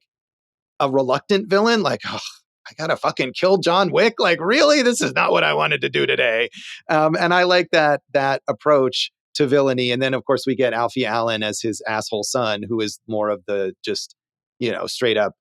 a reluctant villain, like, oh, I gotta fucking kill John Wick. Like, really? This is not what I wanted to do today. And I like that approach to villainy. And then, of course, we get Alfie Allen as his asshole son, who is more of the just, straight up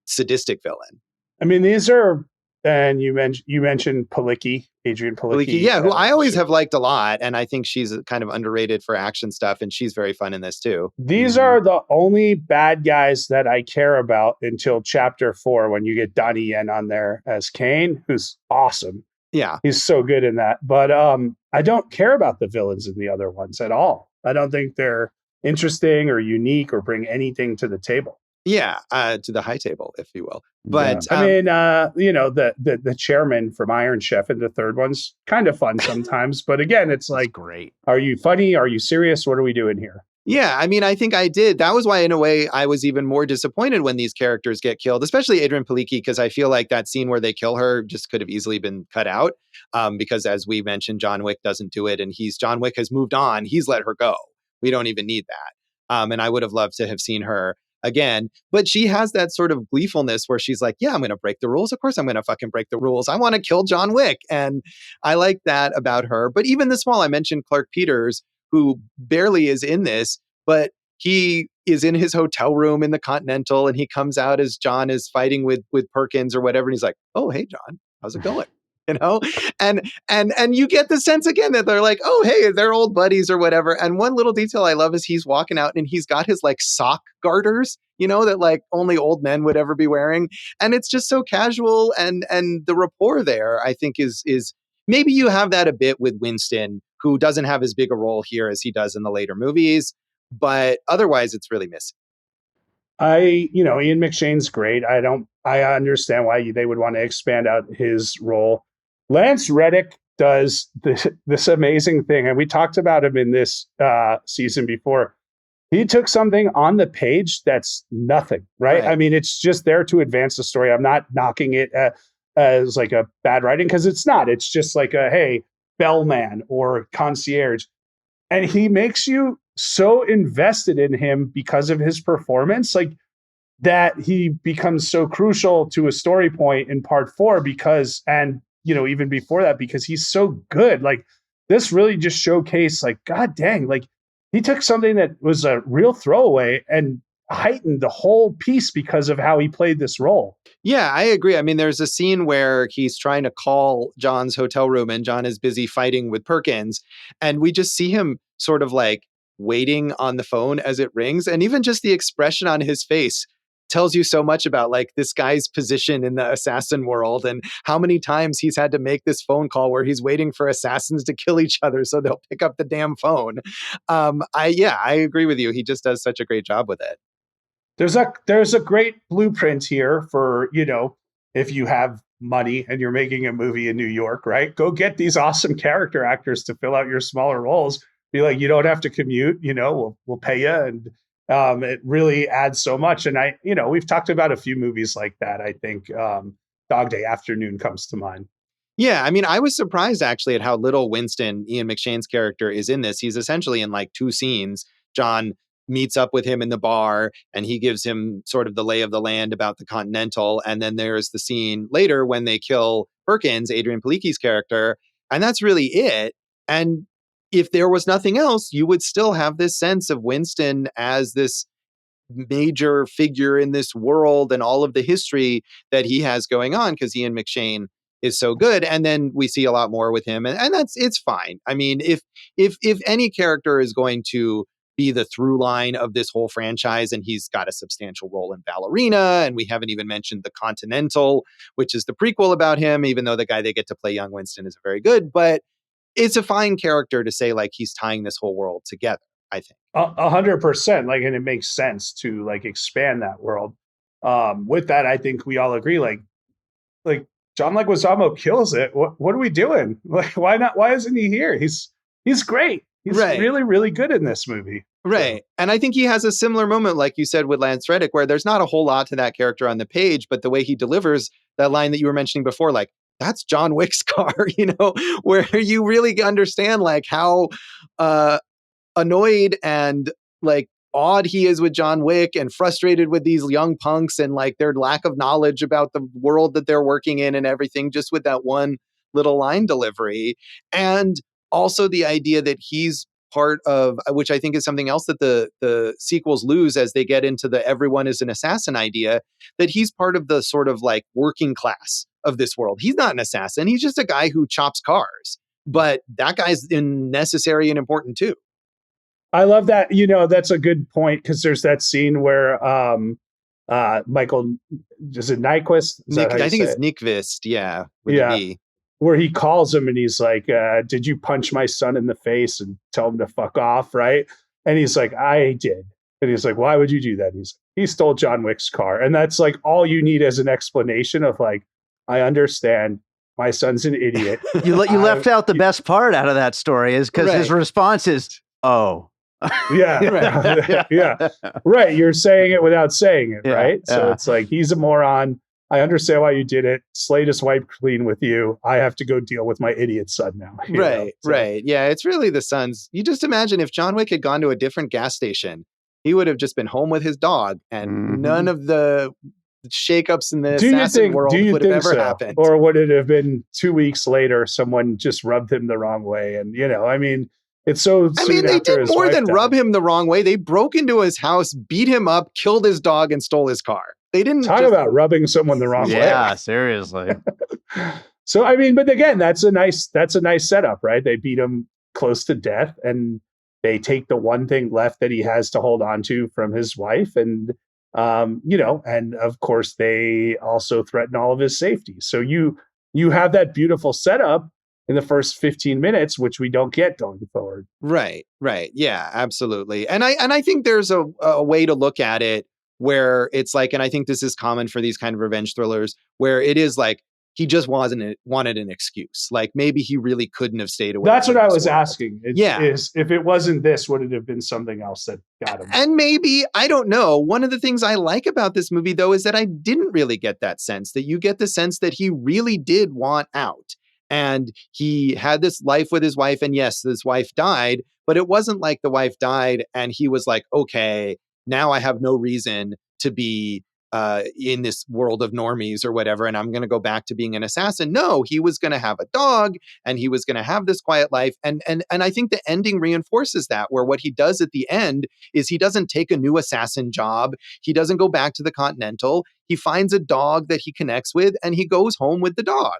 sadistic villain. I mean, these are, and you mentioned Palicki, Adrianne Palicki. Yeah, who I always have liked a lot. And I think she's kind of underrated for action stuff. And she's very fun in this too. These are the only bad guys that I care about until chapter 4, when you get Donnie Yen on there as Kane, who's awesome. Yeah. He's so good in that. But I don't care about the villains in the other ones at all. I don't think they're interesting or unique or bring anything to the table. Yeah, to the high table, if you will. But I mean, the chairman from Iron Chef in the third one's kind of fun sometimes. But again, it's like, great. Are you funny? Are you serious? What are we doing here? Yeah, I mean, I think I did. That was why, in a way, I was even more disappointed when these characters get killed, especially Adrianne Palicki, because I feel like that scene where they kill her just could have easily been cut out. Because as we mentioned, John Wick doesn't do it, and John Wick has moved on. He's let her go. We don't even need that. And I would have loved to have seen her again. But she has that sort of gleefulness where she's like, yeah, I'm going to break the rules. Of course, I'm going to fucking break the rules. I want to kill John Wick. And I like that about her. But even the small, I mentioned Clark Peters, who barely is in this, but he is in his hotel room in the Continental, and he comes out as John is fighting with Perkins or whatever. And he's like, oh, hey, John, how's it going? You know, and you get the sense again that they're like, oh, hey, they're old buddies or whatever. And one little detail I love is he's walking out and he's got his like sock garters, you know, that like only old men would ever be wearing. And it's just so casual. And the rapport there, I think, is maybe you have that a bit with Winston, who doesn't have as big a role here as he does in the later movies. But otherwise, it's really missing. Ian McShane's great. I understand why they would want to expand out his role. Lance Reddick does this amazing thing, and we talked about him in this season before. He took something on the page that's nothing, right? I mean, it's just there to advance the story. I'm not knocking it as like a bad writing, because it's not. It's just like a, hey, bellman or concierge. And he makes you so invested in him because of his performance, like that he becomes so crucial to a story point in part 4 because, and even before that, because he's so good. Like this really just showcased, like, God dang, like he took something that was a real throwaway and heightened the whole piece because of how he played this role. Yeah, I agree. I mean, there's a scene where he's trying to call John's hotel room and John is busy fighting with Perkins. And we just see him sort of like waiting on the phone as it rings. And even just the expression on his face tells you so much about like this guy's position in the assassin world and how many times he's had to make this phone call where he's waiting for assassins to kill each other so they'll pick up the damn phone. I agree with you. He just does such a great job with it. There's a great blueprint here for, if you have money and you're making a movie in New York, right? Go get these awesome character actors to fill out your smaller roles. Be like, you don't have to commute, we'll pay you. And it really adds so much. And we've talked about a few movies like that. I think Dog Day Afternoon comes to mind. Yeah, I mean, I was surprised actually at how little Winston, Ian McShane's character, is in this. He's essentially in like 2 scenes. John meets up with him in the bar and he gives him sort of the lay of the land about the Continental. And then there's the scene later when they kill Perkins, Adrianne Palicki's character. And that's really it. And if there was nothing else, you would still have this sense of Winston as this major figure in this world and all of the history that he has going on because Ian McShane is so good. And then we see a lot more with him. And it's fine. I mean, if any character is going to be the through line of this whole franchise, and he's got a substantial role in Ballerina, and we haven't even mentioned The Continental, which is the prequel about him, even though the guy they get to play, young Winston, is very good. But it's a fine character to say, like, he's tying this whole world together, I think. 100%. Like, and it makes sense to like expand that world. With that, I think we all agree, like John Leguizamo kills it. What are we doing? Like, why not? Why isn't he here? He's great. He's really, really good in this movie. Right. So. And I think he has a similar moment, like you said, with Lance Reddick, where there's not a whole lot to that character on the page, but the way he delivers that line that you were mentioning before, like, that's John Wick's car, where you really understand like how annoyed and like awed he is with John Wick and frustrated with these young punks and like their lack of knowledge about the world that they're working in and everything, just with that one little line delivery. And also the idea that he's part of, which I think is something else that the sequels lose as they get into the everyone is an assassin idea, that he's part of the sort of like working class of this world. He's not an assassin. He's just a guy who chops cars. But that guy's necessary and important too. I love that. That's a good point, because there's that scene where Michael, is it Nyqvist? I think it's Nyqvist. Yeah. Where he calls him and he's like, did you punch my son in the face and tell him to fuck off? Right. And he's like, I did. And he's like, why would you do that? And he stole John Wick's car. And that's like all you need as an explanation of like, I understand. My son's an idiot. You left out the best part out of that story is because his response is, oh. Yeah. Right. You're saying it without saying it. Right. So it's like, he's a moron. I understand why you did it. Slate is wiped clean with you. I have to go deal with my idiot son now. Right. Yeah. It's really the son's. You just imagine if John Wick had gone to a different gas station He would have just been home with his dog, and none of the shakeups in the assassin world would have ever happened. Or would it have been 2 weeks later, someone just rubbed him the wrong way? And, I mean, it's so soon. I mean, they did more than rub him the wrong way. They broke into his house, beat him up, killed his dog, and stole his car. They didn't talk about rubbing someone the wrong way. Yeah, seriously. So, I mean, but again, that's a nice setup, right? They beat him close to death, and they take the one thing left that he has to hold on to from his wife. And, and of course, they also threaten all of his safety. So you have that beautiful setup in the first 15 minutes, which we don't get going forward. Right. Yeah, absolutely. And I think there's a way to look at it where it's like, and I think this is common for these kind of revenge thrillers, where it is like, he just wanted an excuse. Like maybe he really couldn't have stayed away. That's what I was asking. Is if it wasn't this, would it have been something else that got him? And maybe, I don't know. One of the things I like about this movie, though, is that I didn't really get that sense, that you get the sense that he really did want out. And he had this life with his wife. And yes, this wife died, but it wasn't like the wife died and he was like, okay, now I have no reason to be in this world of normies or whatever, and I'm going to go back to being an assassin. No, he was going to have a dog and he was going to have this quiet life. And I think the ending reinforces that, where what he does at the end is he doesn't take a new assassin job. He doesn't go back to the Continental. He finds a dog that he connects with and he goes home with the dog.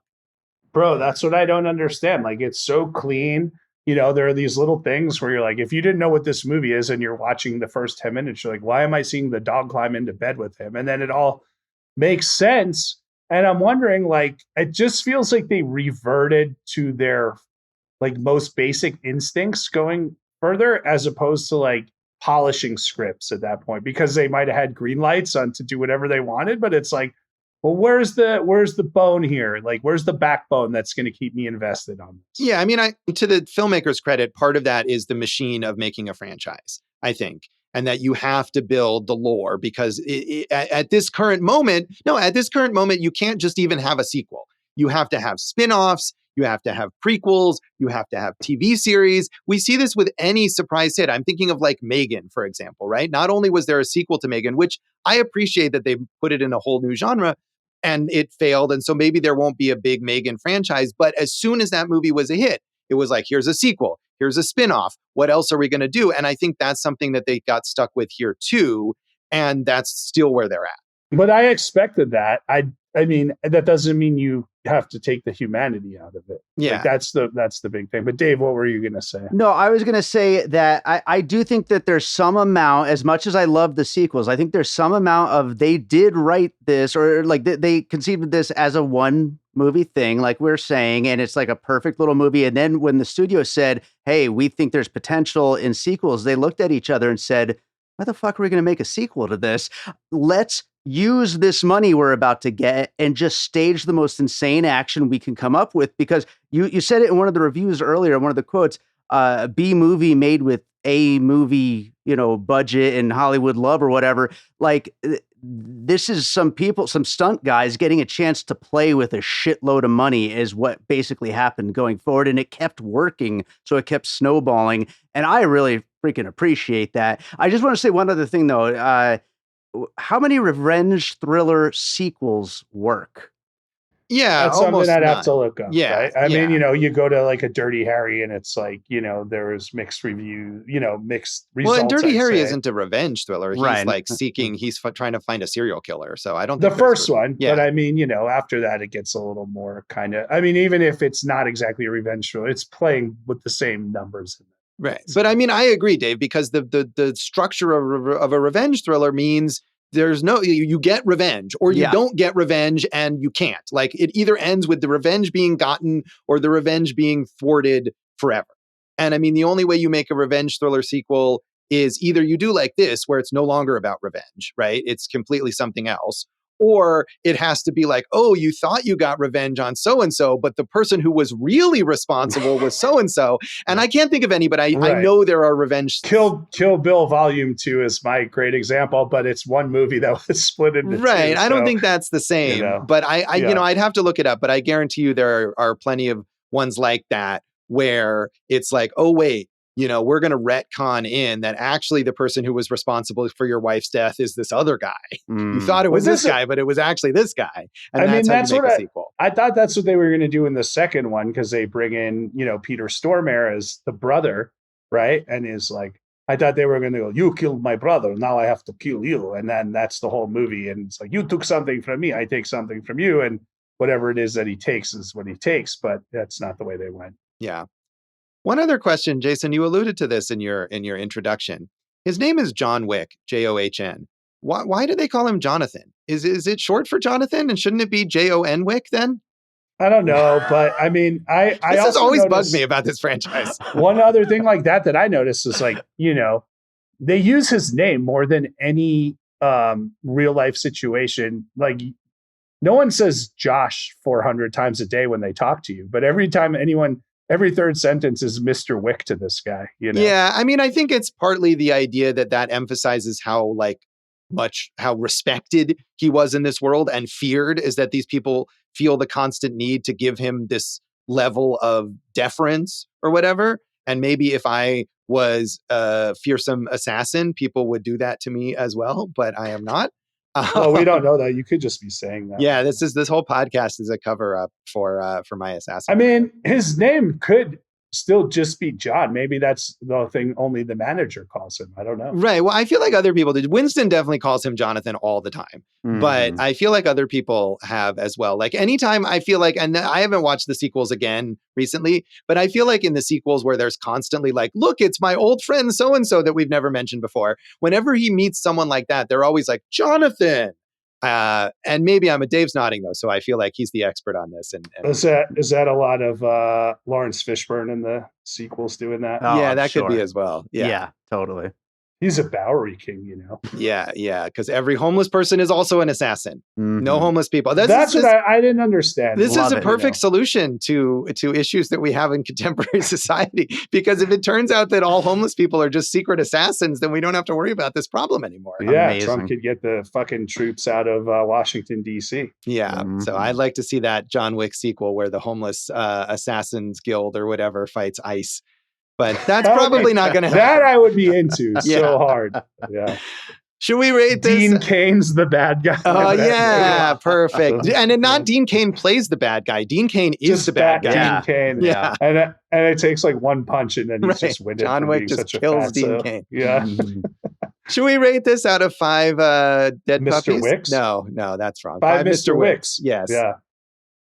Bro, that's what I don't understand. Like, it's so clean. There are these little things where you're like, if you didn't know what this movie is and you're watching the first 10 minutes, you're like, why am I seeing the dog climb into bed with him? And then it all makes sense. And I'm wondering, like, it just feels like they reverted to their like most basic instincts going further, as opposed to like polishing scripts at that point, because they might have had green lights on to do whatever they wanted. But it's like, well, where's the bone here? Like, where's the backbone that's going to keep me invested on this? Yeah, I mean, to the filmmaker's credit, part of that is the machine of making a franchise, I think, and that you have to build the lore, because at this current moment, you can't just even have a sequel. You have to have spin-offs, you have to have prequels, you have to have TV series. We see this with any surprise hit. I'm thinking of like Megan, for example, right? Not only was there a sequel to Megan, which I appreciate that they put it in a whole new genre, and it failed. And so maybe there won't be a big Megan franchise. But as soon as that movie was a hit, it was like, here's a sequel, here's a spinoff. What else are we going to do? And I think that's something that they got stuck with here too. And that's still where they're at. But I expected that. I mean, that doesn't mean you have to take the humanity out of it. Yeah. Like, that's the big thing. But Dave, what were you going to say? No, I was going to say that I do think that there's some amount, as much as I love the sequels, I think there's some amount of they did write this, or like they conceived this as a one movie thing, like we're saying, and it's like a perfect little movie. And then when the studio said, hey, we think there's potential in sequels, they looked at each other and said, why the fuck are we going to make a sequel to this? Let's use this money we're about to get and just stage the most insane action we can come up with. Because you said it in one of the reviews earlier, one of the quotes, B movie made with A movie, budget and Hollywood love or whatever. Like, this is some stunt guys getting a chance to play with a shitload of money is what basically happened going forward. And it kept working. So it kept snowballing. And I really freaking appreciate that. I just want to say one other thing though. How many revenge thriller sequels work? Yeah, that's something I'd have to look up. Yeah, right? I mean, you go to like a Dirty Harry and it's like, there's mixed reviews, mixed results. Well, and Dirty Harry isn't a revenge thriller. He's right. like he's trying to find a serial killer. So I don't think the first one, yeah. But I mean, after that, it gets a little more kind of, I mean, even if it's not exactly a revenge thriller, it's playing with the same numbers. Right. But I mean, I agree, Dave, because the structure of a revenge thriller means there's no, you get revenge or you don't get revenge and you can't. Like, it either ends with the revenge being gotten or the revenge being thwarted forever. And I mean, the only way you make a revenge thriller sequel is either you do like this, where it's no longer about revenge, right? It's completely something else. Or it has to be like, oh, you thought you got revenge on so-and-so, but the person who was really responsible was so-and-so. And I can't think of any, but I know there are revenge. Kill Bill Volume 2 is my great example, but it's one movie that was split into two. I don't think that's the same, but I'd have to look it up, but I guarantee you there are plenty of ones like that where it's like, oh, wait, we're going to retcon in that actually the person who was responsible for your wife's death is this other guy. You thought it was this guy, but it was actually this guy. And that's how you make a sequel. I thought that's what they were going to do in the second one, because they bring in, Peter Stormare as the brother, right? And is like, I thought they were going to go, you killed my brother, now I have to kill you. And then that's the whole movie. And it's like, you took something from me, I take something from you. And whatever it is that he takes is what he takes. But that's not the way they went. Yeah. One other question, Jason, you alluded to this in your introduction. His name is John Wick, John. Why do they call him Jonathan? Is it short for Jonathan? And shouldn't it be Jon Wick then? I don't know, but I mean, I this has always bugged me about this franchise. One other thing like that I noticed is like, they use his name more than any real life situation. Like, no one says Josh 400 times a day when they talk to you, but every third sentence is Mr. Wick to this guy. Yeah, I mean, I think it's partly the idea that emphasizes how respected he was in this world and feared, is that these people feel the constant need to give him this level of deference or whatever. And maybe if I was a fearsome assassin, people would do that to me as well, but I am not. Well, we don't know that. You could just be saying that. Yeah, this whole podcast is a cover up for my assassin. I mean, his name could still just be John. Maybe that's the thing only the manager calls him. I don't know. Right. Well, I feel like other people did. Winston definitely calls him Jonathan all the time, but I feel like other people have as well. Like anytime I feel like, and I haven't watched the sequels again recently, but I feel like in the sequels where there's constantly like, look, it's my old friend so-and-so that we've never mentioned before. Whenever he meets someone like that, they're always like, Jonathan. And maybe Dave's nodding though, so I feel like he's the expert on this. And is that a lot of Lawrence Fishburne in the sequels doing that? Oh, yeah, that could be as well. Yeah, totally. He's a Bowery king, Yeah, because every homeless person is also an assassin. No homeless people. That's what I didn't understand. This is a perfect solution to issues that we have in contemporary society. Because if it turns out that all homeless people are just secret assassins, then we don't have to worry about this problem anymore. Yeah, Amazing. Trump could get the fucking troops out of Washington, D.C. Yeah, so I'd like to see that John Wick sequel where the homeless assassins guild or whatever fights ICE. But that's probably not going to happen. That I would be into so hard. Yeah. Should we rate this? Dean Cain's the bad guy. Oh, yeah. Perfect. And not Dean Cain plays the bad guy. Dean Cain is the bad guy. Dean Cain. Yeah. And it takes like one punch and then he's just winded. John Wick just kills Dean Cain. Yeah. Should we rate this out of 5 dead Mr. puppies? Wicks? No, that's wrong. 5 Mr. Wicks. Yes. Yeah.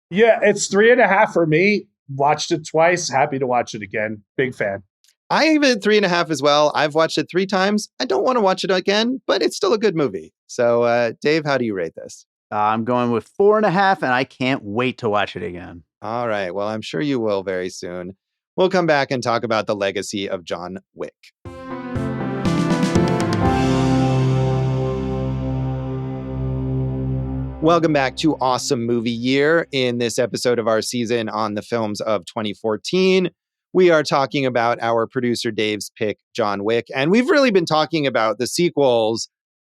Yeah, it's 3.5 for me. Watched it twice. Happy to watch it again. Big fan. I give it 3.5 as well. I've watched it 3 times. I don't want to watch it again, but it's still a good movie. So, Dave, how do you rate this? I'm going with 4.5, and I can't wait to watch it again. All right. Well, I'm sure you will very soon. We'll come back and talk about the legacy of John Wick. Welcome back to Awesome Movie Year. In this episode of our season on the films of 2014, we are talking about our producer Dave's pick, John Wick. And we've really been talking about the sequels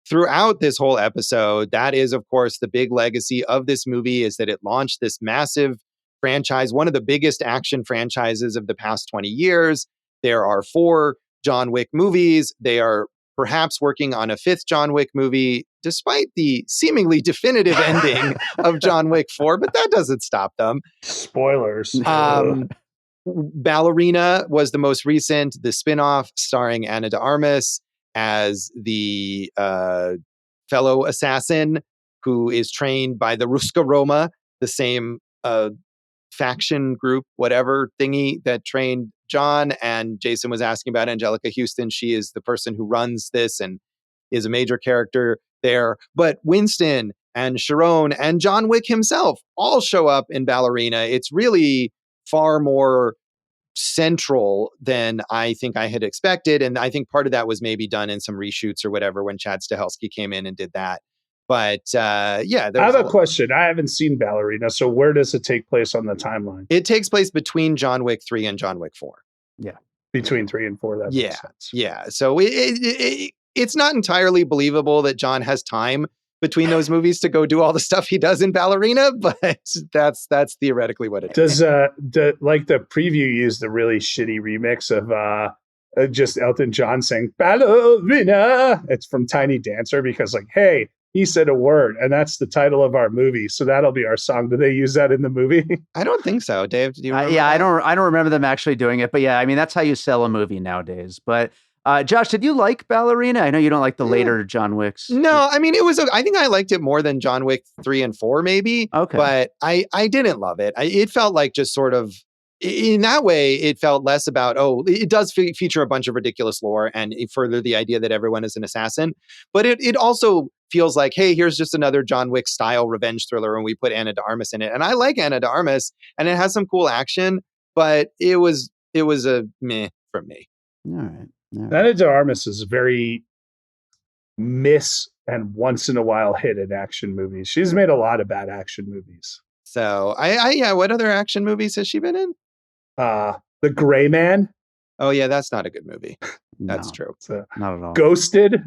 throughout this whole episode. That is, of course, the big legacy of this movie, is that it launched this massive franchise, one of the biggest action franchises of the past 20 years. There are 4 John Wick movies. They are perhaps working on a 5th John Wick movie, despite the seemingly definitive ending of John Wick 4, but that doesn't stop them. Spoilers. Ballerina was the most recent, the spinoff starring Ana de Armas as the fellow assassin who is trained by the Ruska Roma, the same faction group, whatever thingy that trained John. And Jason was asking about Angelica Houston. She is the person who runs this and is a major character there. But Winston and Sharon and John Wick himself all show up in Ballerina. It's really far more central than I think I had expected. And I think part of that was maybe done in some reshoots or whatever when Chad Stahelski came in and did that. But I have a question. I haven't seen Ballerina. So where does it take place on the timeline? It takes place between John Wick 3 and John Wick 4. Yeah. Between 3 and 4. That makes sense. Yeah. So it's not entirely believable that John has time between those movies to go do all the stuff he does in Ballerina, but that's theoretically what it is. Does like the preview use the really shitty remix of just Elton John saying ballerina. It's from Tiny Dancer because like, hey, he said a word, and that's the title of our movie. So that'll be our song. Do they use that in the movie? I don't think so. Dave, do you remember yeah, that? I don't remember them actually doing it, but yeah, I mean, that's how you sell a movie nowadays. But Josh, did you like Ballerina? I know you don't like the later John Wicks. No, I mean, I think I liked it more than John Wick 3 and 4, maybe. Okay. But I didn't love it. It felt like just sort of, in that way, it felt less about, it does feature a bunch of ridiculous lore and further the idea that everyone is an assassin. But it also feels like, hey, here's just another John Wick style revenge thriller, and we put Ana de Armas in it. And I like Ana de Armas, and it has some cool action, but it was a meh for me. All right. Ana de Armas is a very miss and once in a while hit in action movies. She's made a lot of bad action movies. So what other action movies has she been in? The Gray Man. Oh yeah, that's not a good movie. That's true. Not at all. Ghosted.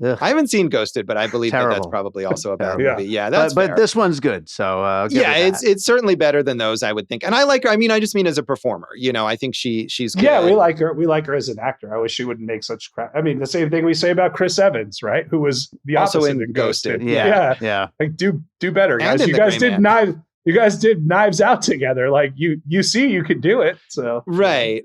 Ugh. I haven't seen Ghosted, but I believe that's probably also a bad movie. Yeah, that's but this one's good. So it's certainly better than those, I would think. And I like her. I mean, I just mean as a performer. You know, I think she's good. Yeah, we like her. We like her as an actor. I wish she wouldn't make such crap. I mean, the same thing we say about Chris Evans, right? Who was the also opposite in Ghosted. Yeah. Like do better, guys. And You guys did Knives Out together. Like you see, you could do it. So right.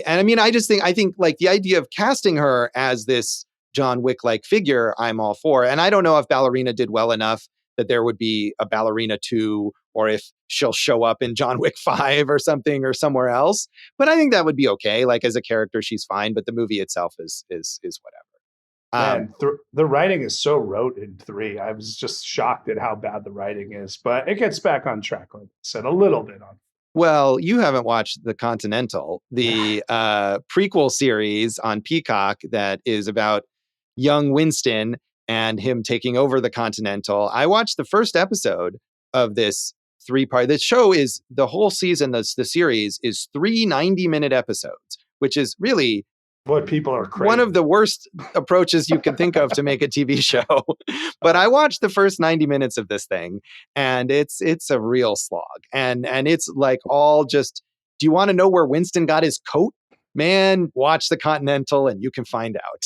And I mean, I think like the idea of casting her as this John Wick-like figure, I'm all for. And I don't know if Ballerina did well enough that there would be a Ballerina 2, or if she'll show up in John Wick 5 or something or somewhere else. But I think that would be okay. Like as a character, she's fine. But the movie itself is whatever. The writing is so rote in 3. I was just shocked at how bad the writing is. But it gets back on track, like I said, a little bit on. Well, you haven't watched The Continental, the prequel series on Peacock that is about young Winston and him taking over the Continental. I watched the first episode of this 3-part. The show is the whole season. The series is 3 90-minute episodes, which is really what people are crazy. One of the worst approaches you can think of to make a TV show. But I watched the first 90 minutes of this thing, and it's a real slog. And it's like all just, do you want to know where Winston got his coat? Man, watch The Continental and you can find out.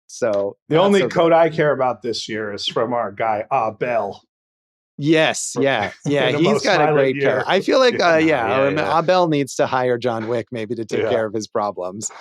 So the only coat I care about this year is from our guy Abel. Yes, yeah. He's got a great character. I feel like Abel needs to hire John Wick maybe to take care of his problems.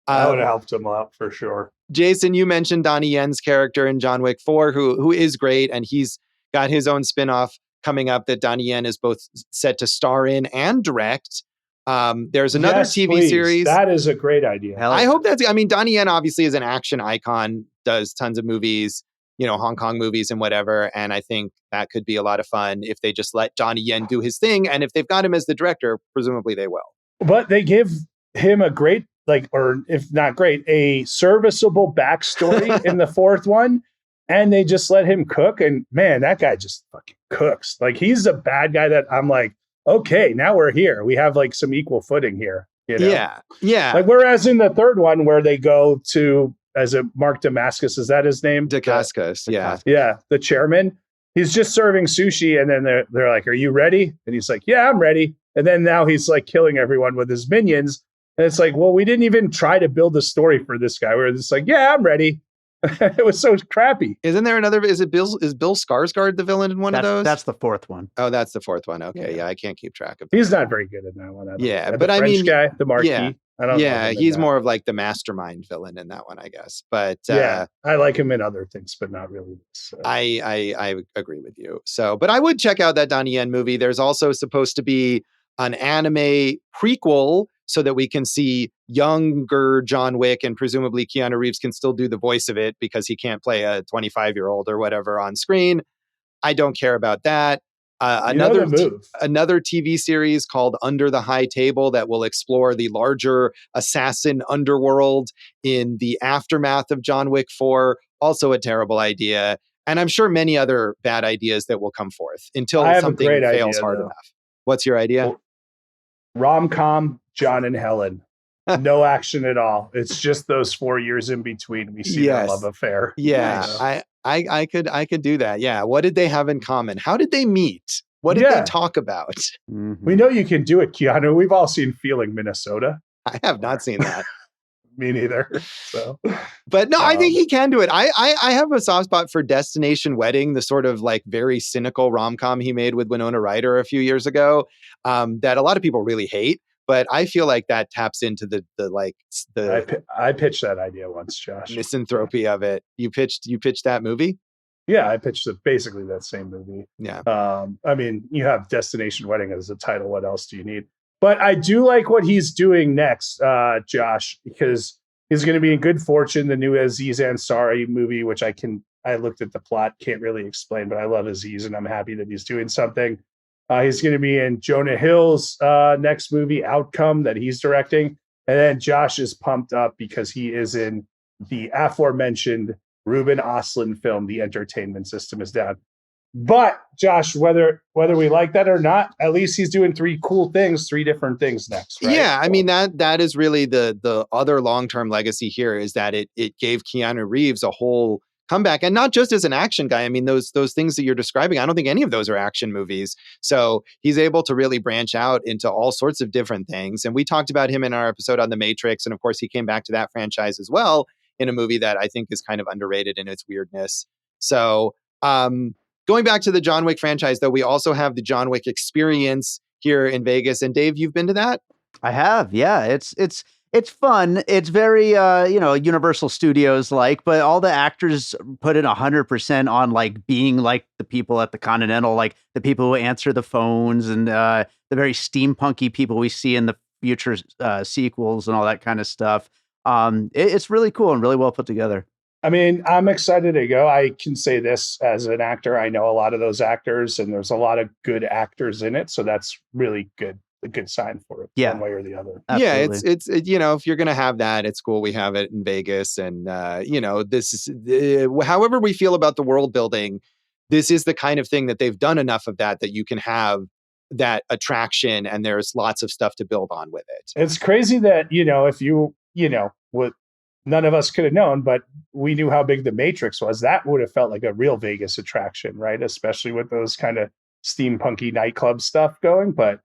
I would have helped him out for sure. Jason, you mentioned Donnie Yen's character in John Wick 4, who is great, and he's got his own spinoff coming up that Donnie Yen is both set to star in and direct. There's another TV series. That is a great idea. I hope Donnie Yen obviously is an action icon, does tons of movies, Hong Kong movies and whatever. And I think that could be a lot of fun if they just let Donnie Yen do his thing. And if they've got him as the director, presumably they will. But they give him a great, or if not great, a serviceable backstory in the 4th one. And they just let him cook. And man, that guy just fucking cooks. Like he's a bad guy that I'm like, okay, now we're here. We have like some equal footing here. Yeah. Like whereas in the 3rd one where they go to, as a Mark Damascus, is that his name? Dacascos, yeah. Yeah, the chairman. He's just serving sushi, and then they're like, "Are you ready?" And he's like, "Yeah, I'm ready." And then now he's like killing everyone with his minions. And it's like, well, we didn't even try to build a story for this guy. We're just like, "Yeah, I'm ready." It was so crappy. Isn't there another? Is Bill Skarsgård the villain in one of those? That's the 4th one. Oh, that's the 4th one. Okay, yeah, I can't keep track of that. He's not very good in that one. But I mean, guy, the Marquis. Yeah. He's more of like the mastermind villain in that one, I guess. But I like him in other things, but not really. So. I agree with you. So, but I would check out that Donnie Yen movie. There's also supposed to be an anime prequel so that we can see younger John Wick, and presumably Keanu Reeves can still do the voice of it because he can't play a 25-year-old or whatever on screen. I don't care about that. Another TV series called Under the High Table that will explore the larger assassin underworld in the aftermath of John Wick 4. Also a terrible idea. And I'm sure many other bad ideas that will come forth until something fails hard enough. What's your idea? Well, rom-com, John and Helen. No action at all. It's just those 4 years in between we see their love affair. Yeah, I could do that. Yeah. What did they have in common? How did they meet? What did they talk about? Mm-hmm. We know you can do it, Keanu. We've all seen Feeling Minnesota. I have not seen that. Me neither. So, but no, I think he can do it. I have a soft spot for Destination Wedding, the sort of like very cynical rom-com he made with Winona Ryder a few years ago, that a lot of people really hate. But I feel like that taps into the I pitched that idea once, Josh. Misanthropy of it. You pitched that movie? Yeah, I pitched basically that same movie. Yeah. I mean, you have Destination Wedding as a title. What else do you need? But I do like what he's doing next, Josh, because he's going to be in Good Fortune, the new Aziz Ansari movie, which I looked at the plot, can't really explain, but I love Aziz and I'm happy that he's doing something. He's going to be in Jonah Hill's next movie, Outcome, that he's directing. And then Josh is pumped up because he is in the aforementioned Ruben Östlund film, The Entertainment System Is Down. But Josh, whether we like that or not, at least he's doing three different things next. Right? Yeah, I mean that is really the other long-term legacy here, is that it gave Keanu Reeves a whole comeback, and not just as an action guy. I mean, those things that you're describing, I don't think any of those are action movies. So he's able to really branch out into all sorts of different things. And we talked about him in our episode on The Matrix, and of course he came back to that franchise as well in a movie that I think is kind of underrated in its weirdness. So going back to the John Wick franchise, though, we also have the John Wick Experience here in Vegas. And Dave, you've been to that? I have. Yeah, it's fun. It's very Universal Studios like, but all the actors put in 100% on like being like the people at the Continental, like the people who answer the phones, and the very steampunky people we see in the future sequels and all that kind of stuff. It's really cool and really well put together. I mean, I'm excited to go. I can say this as an actor. I know a lot of those actors, and there's a lot of good actors in it. So that's really good. A good sign for it, one way or the other. Absolutely. Yeah, it's if you're going to have that, it's cool. We have it in Vegas, and this is however we feel about the world building, this is the kind of thing that they've done enough of that you can have that attraction, and there's lots of stuff to build on with it. It's crazy that if what none of us could have known, but we knew how big the Matrix was. That would have felt like a real Vegas attraction, right? Especially with those kind of steampunky nightclub stuff going, but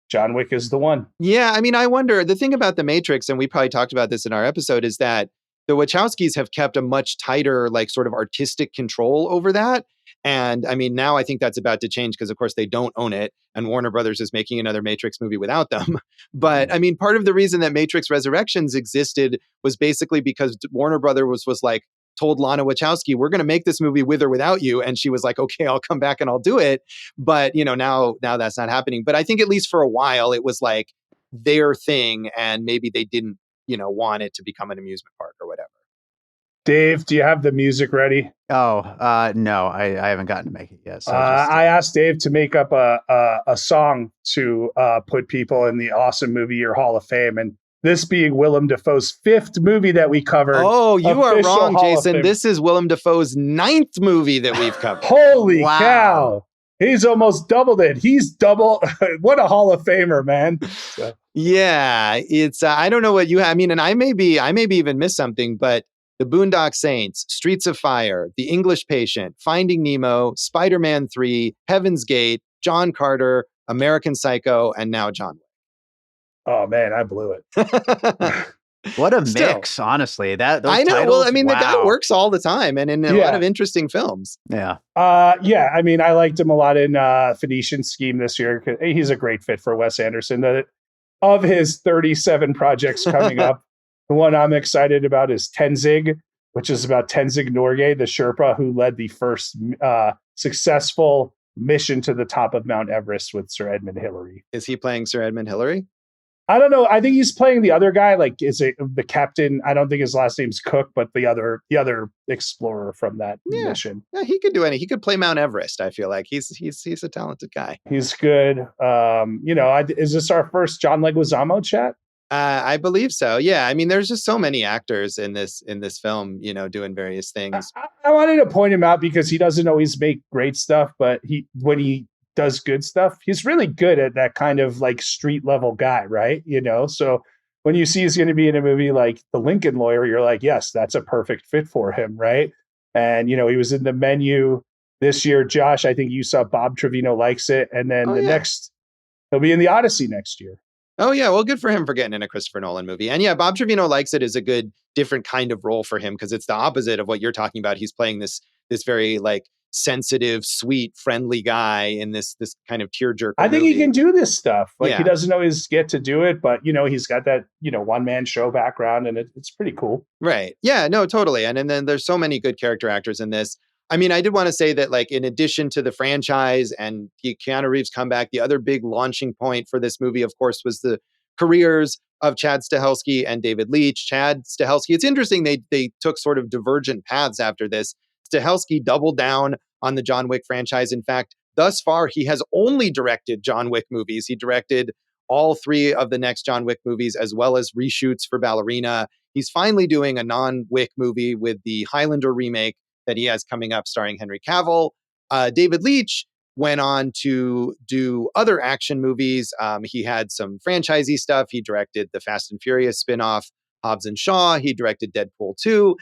John Wick is the one. Yeah, I mean, I wonder, the thing about The Matrix, and we probably talked about this in our episode, is that the Wachowskis have kept a much tighter, like, sort of artistic control over that. And I mean, now I think that's about to change because, of course, they don't own it, and Warner Brothers is making another Matrix movie without them. But I mean, part of the reason that Matrix Resurrections existed was basically because Warner Brothers was like, told Lana Wachowski, we're going to make this movie with or without you. And she was like, okay, I'll come back and I'll do it. But, now that's not happening. But I think at least for a while, it was like their thing. And maybe they didn't, want it to become an amusement park or whatever. Dave, do you have the music ready? Oh, no, I haven't gotten to make it yet. So I asked Dave to make up a song to put people in the Awesome Movie Year Hall of Fame. And this being Willem Dafoe's 5th movie that we covered. Oh, you are wrong, Jason. This is Willem Dafoe's 9th movie that we've covered. Holy cow. He's almost doubled it. He's double. What a Hall of Famer, man. So. Yeah, it's, I don't know what you have. I mean, and I may be even miss something, but The Boondock Saints, Streets of Fire, The English Patient, Finding Nemo, Spider-Man 3, Heaven's Gate, John Carter, American Psycho, and now John Wick. Oh man, I blew it. What a mix, honestly. I know. Titles, well, I mean, the guy works all the time and in a lot of interesting films. Yeah. I mean, I liked him a lot in Phoenician Scheme this year. He's a great fit for Wes Anderson. Of his 37 projects coming up, the one I'm excited about is Tenzing, which is about Tenzing Norgay, the Sherpa who led the first successful mission to the top of Mount Everest with Sir Edmund Hillary. Is he playing Sir Edmund Hillary? I don't know. I think he's playing the other guy. Like, is it the captain? I don't think his last name's Cook, but the other explorer from that mission. Yeah, he could do any. He could play Mount Everest. I feel like he's a talented guy. He's good. Is this our first John Leguizamo chat? I believe so. Yeah. I mean, there's just so many actors in this film, doing various things. I wanted to point him out because he doesn't always make great stuff, but when he does good stuff, he's really good at that kind of like street level guy, right? So when you see he's going to be in a movie like The Lincoln Lawyer, you're like, yes, that's a perfect fit for him, right? And he was in The Menu this year. Josh, I think you saw Bob Trevino Likes It, and then next he'll be in The Odyssey next year. Oh, yeah. Well, good for him for getting in a Christopher Nolan movie. And yeah, Bob Trevino Likes It is a good, different kind of role for him because it's the opposite of what you're talking about. He's playing this very like sensitive, sweet, friendly guy in this kind of tearjerker I think movie. he can do this stuff. Like Yeah. he doesn't always get to do it, but he's got that, one-man show background and it's pretty cool. Right. Yeah, no, totally. And then there's so many good character actors in this. I mean, I did want to say that, like, in addition to the franchise and the Keanu Reeves comeback, the other big launching point for this movie, of course, was the careers of Chad Stahelski and David Leitch. Chad Stahelski, it's interesting, they took sort of divergent paths after this. Stahelski doubled down on the John Wick franchise. In fact, thus far, he has only directed John Wick movies. He directed all 3 of the next John Wick movies, as well as reshoots for Ballerina. He's finally doing a non-Wick movie with the Highlander remake that he has coming up starring Henry Cavill. David Leitch went on to do other action movies. He had some franchisee stuff. He directed the Fast and Furious spinoff, Hobbs and Shaw. He directed Deadpool 2.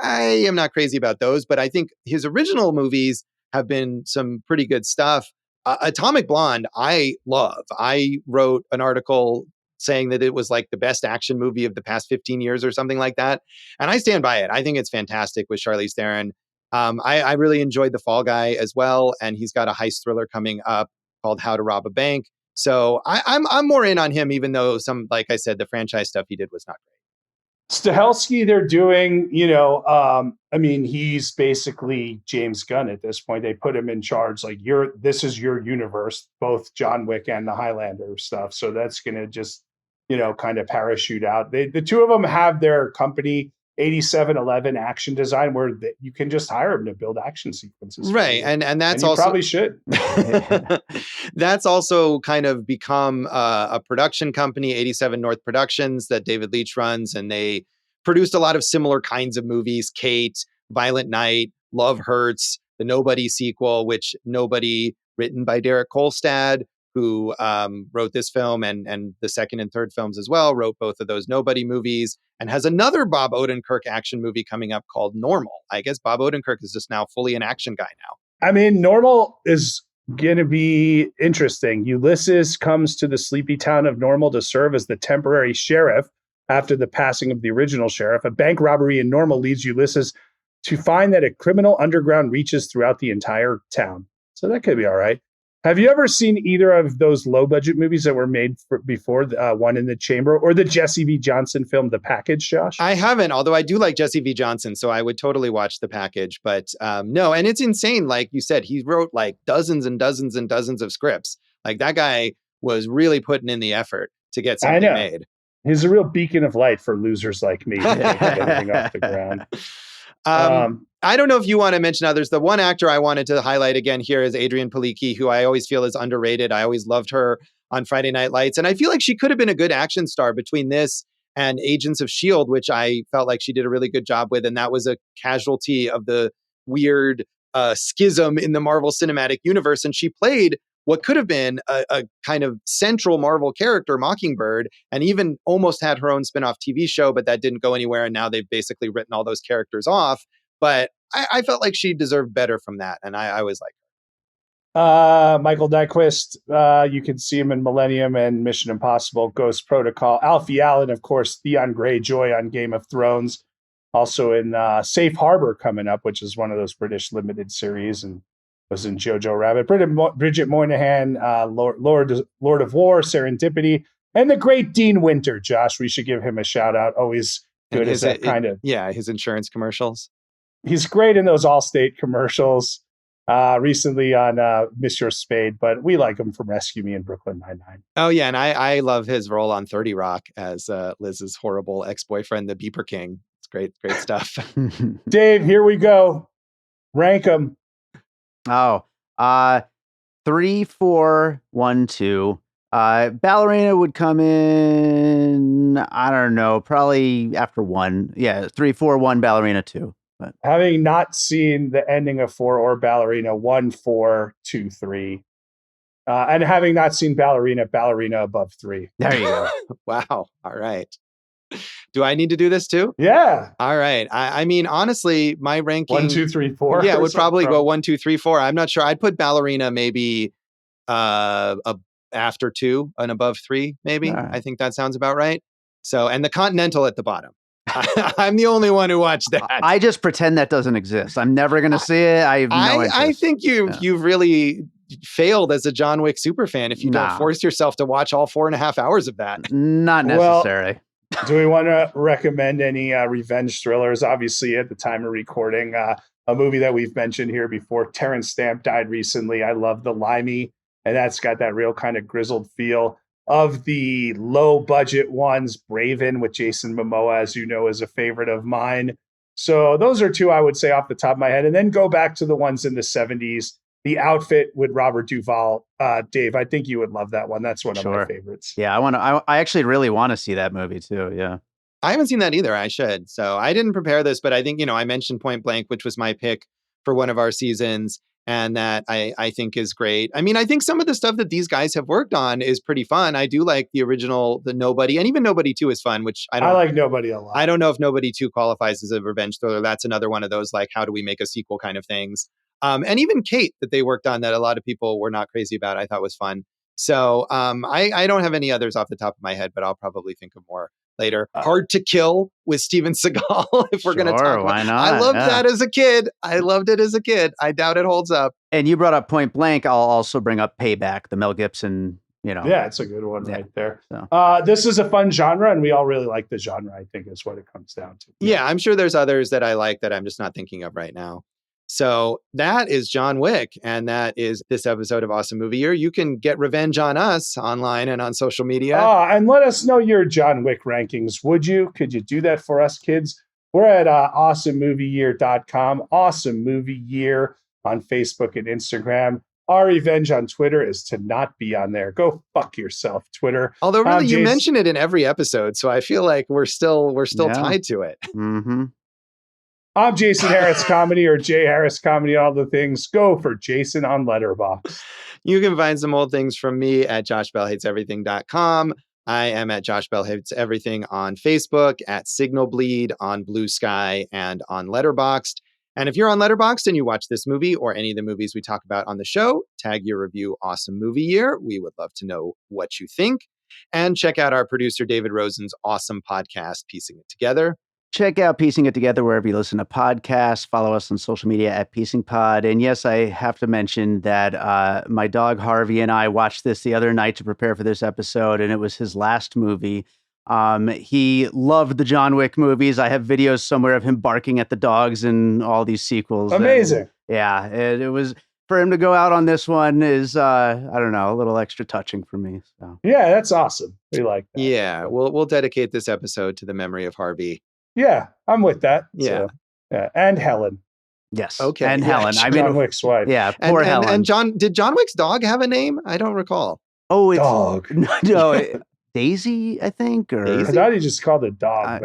I am not crazy about those, but I think his original movies have been some pretty good stuff. Atomic Blonde, I love. I wrote an article saying that it was like the best action movie of the past 15 years or something like that. And I stand by it. I think it's fantastic with Charlize Theron. I really enjoyed The Fall Guy as well. And he's got a heist thriller coming up called How to Rob a Bank. So I'm more in on him, even though like I said, the franchise stuff he did was not great. Stahelski, they're doing, he's basically James Gunn at this point. They put him in charge. Like this is your universe, both John Wick and the Highlander stuff. So that's going to just, kind of parachute out. The 2 of them have their company 8711 Action Design, where you can just hire them to build action sequences. Right. And that's also probably should. That's also kind of become a production company, 87 North Productions, that David Leitch runs. And they produced a lot of similar kinds of movies: Kate, Violent Night, Love Hurts, the Nobody sequel, which Nobody, written by Derek Kolstad, who wrote this film and the second and third films as well, wrote both of those Nobody movies, and has another Bob Odenkirk action movie coming up called Normal. I guess Bob Odenkirk is just now fully an action guy now. I mean, Normal is going to be interesting. Ulysses comes to the sleepy town of Normal to serve as the temporary sheriff after the passing of the original sheriff. A bank robbery in Normal leads Ulysses to find that a criminal underground reaches throughout the entire town. So that could be all right. Have you ever seen either of those low-budget movies that were made before, One in the Chamber, or the Jesse V. Johnson film, The Package, Josh? I haven't, although I do like Jesse V. Johnson, so I would totally watch The Package. But no, and it's insane. Like you said, he wrote like dozens and dozens and dozens of scripts. Like that guy was really putting in the effort to get something made. He's a real beacon of light for losers like me to get everything off the ground. I don't know if you want to mention others. The one actor I wanted to highlight again here is Adrianne Palicki, who I always feel is underrated. I always loved her on Friday Night Lights. And I feel like she could have been a good action star between this and Agents of S.H.I.E.L.D., which I felt like she did a really good job with. And that was a casualty of the weird schism in the Marvel Cinematic Universe. And she played what could have been a kind of central Marvel character, Mockingbird, and even almost had her own spinoff TV show, but that didn't go anywhere. And now they've basically written all those characters off. But I felt like she deserved better from that. And I always liked her. Michael Nyqvist, you can see him in Millennium and Mission Impossible, Ghost Protocol. Alfie Allen, of course, Theon Greyjoy on Game of Thrones. Also in Safe Harbor coming up, which is one of those British limited series, and was in Jojo Rabbit. Bridget Moynihan, Lord of War, Serendipity, and the great Dean Winter. Josh, we should give him a shout out. Always good as that kind of. Yeah, his insurance commercials. He's great in those Allstate commercials. Recently on Mr. Spade, but we like him from Rescue Me in Brooklyn Nine-Nine. Oh yeah, and I love his role on 30 Rock as Liz's horrible ex-boyfriend, the Beeper King. It's great stuff. Dave, here we go. Rank them. Oh, 3, 4, 1, 2. Ballerina would come in, I don't know, probably after 1. Yeah, 3, 4, 1, Ballerina 2. But having not seen the ending of 4 or Ballerina, 1, 4, 2, 3. And having not seen Ballerina above 3. There you go. Wow. All right. Do I need to do this too? Yeah. All right. I mean, honestly, my ranking 1, 2, 3, 4. Yeah, it would probably go 1, 2, 3, 4. I'm not sure. I'd put Ballerina maybe after 2 and above 3, maybe. Right. I think that sounds about right. So, and the Continental at the bottom. I'm the only one who watched that. I just pretend that doesn't exist. I'm never going to see it. I have no interest. I think you've really failed as a John Wick superfan if you don't force yourself to watch all 4.5 hours of that. Not necessary. Well, do we want to recommend any revenge thrillers? Obviously, at the time of recording, a movie that we've mentioned here before, Terrence Stamp died recently. I love The Limey, and that's got that real kind of grizzled feel. Of the low budget ones, Braven with Jason Momoa, as you know, is a favorite of mine. So those are 2 I would say off the top of my head. And then go back to the ones in the 70s. The Outfit with Robert Duvall. Dave, I think you would love that one. That's one of my favorites. Yeah, I actually really want to see that movie too. Yeah. I haven't seen that either. I should. So I didn't prepare this, but I think, I mentioned Point Blank, which was my pick for one of our seasons. And that I think is great. I mean, I think some of the stuff that these guys have worked on is pretty fun. I do like the original, the Nobody, and even Nobody 2 is fun, which I like Nobody a lot. I don't know if Nobody 2 qualifies as a revenge thriller. That's another one of those, like, how do we make a sequel kind of things. And even Kate that they worked on that a lot of people were not crazy about, I thought was fun. So I don't have any others off the top of my head, but I'll probably think of more later. Hard to Kill with Steven Seagal, if we're going to talk about. Why not? I loved that as a kid. I loved it as a kid. I doubt it holds up. And you brought up Point Blank. I'll also bring up Payback, the Mel Gibson, Yeah, it's a good one right there. So. This is a fun genre, and we all really like the genre, I think is what it comes down to. Yeah, I'm sure there's others that I like that I'm just not thinking of right now. So that is John Wick, and that is this episode of Awesome Movie Year. You can get revenge on us online and on social media. And let us know your John Wick rankings, would you? Could you do that for us, kids? We're at awesomemovieyear.com, Awesome Movie Year on Facebook and Instagram. Our revenge on Twitter is to not be on there. Go fuck yourself, Twitter. Although really, you mention it in every episode, so I feel like we're still tied to it. Mm-hmm. I'm Jason Harris Comedy, or Jay Harris Comedy, all the things. Go for Jason on Letterboxd. You can find some old things from me at joshbellhateseverything.com. I am at Josh Bell Hates Everything on Facebook, at Signal Bleed on Blue Sky, and on Letterboxd. And if you're on Letterboxd and you watch this movie or any of the movies we talk about on the show, tag your review Awesome Movie Year. We would love to know what you think. And check out our producer David Rosen's awesome podcast, Piecing It Together. Check out Piecing It Together wherever you listen to podcasts. Follow us on social media at Piecing Pod. And yes, I have to mention that my dog Harvey and I watched this the other night to prepare for this episode, and it was his last movie. He loved the John Wick movies. I have videos somewhere of him barking at the dogs in all these sequels. Amazing. And, it was, for him to go out on this one is, I don't know, a little extra touching for me. So. Yeah, that's awesome. We like that. Yeah, we'll dedicate this episode to the memory of Harvey. Yeah, I'm with that. Yeah. So, and Helen. Yes. Okay. And Helen. I mean, John Wick's wife. Yeah, poor Helen. And did John Wick's dog have a name? I don't recall. Oh, it's dog. No, Daisy, I think. Or I thought he just called it dog.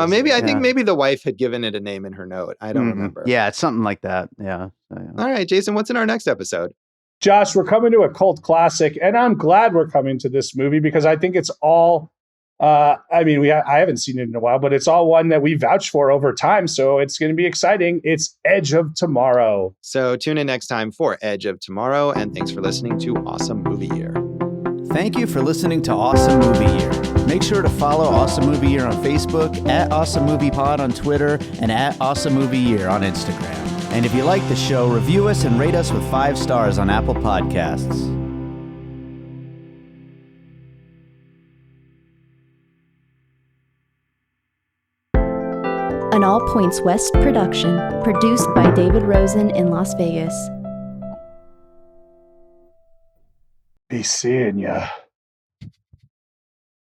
Maybe I think maybe the wife had given it a name in her note. I don't remember. Yeah, it's something like that. Yeah. All right, Jason, what's in our next episode? Josh, we're coming to a cult classic, and I'm glad we're coming to this movie because I think it's all. I haven't seen it in a while, but it's all one that we vouched for over time, so it's going to be exciting. It's Edge of Tomorrow. So tune in next time for Edge of Tomorrow, and thanks for listening to Awesome Movie Year. Thank you for listening to Awesome Movie Year. Make sure to follow Awesome Movie Year on Facebook, at Awesome Movie Pod on Twitter, and at Awesome Movie Year on Instagram. And if you like the show, review us and rate us with 5 stars on Apple Podcasts. An All Points West production, produced by David Rosen in Las Vegas. Be seeing ya.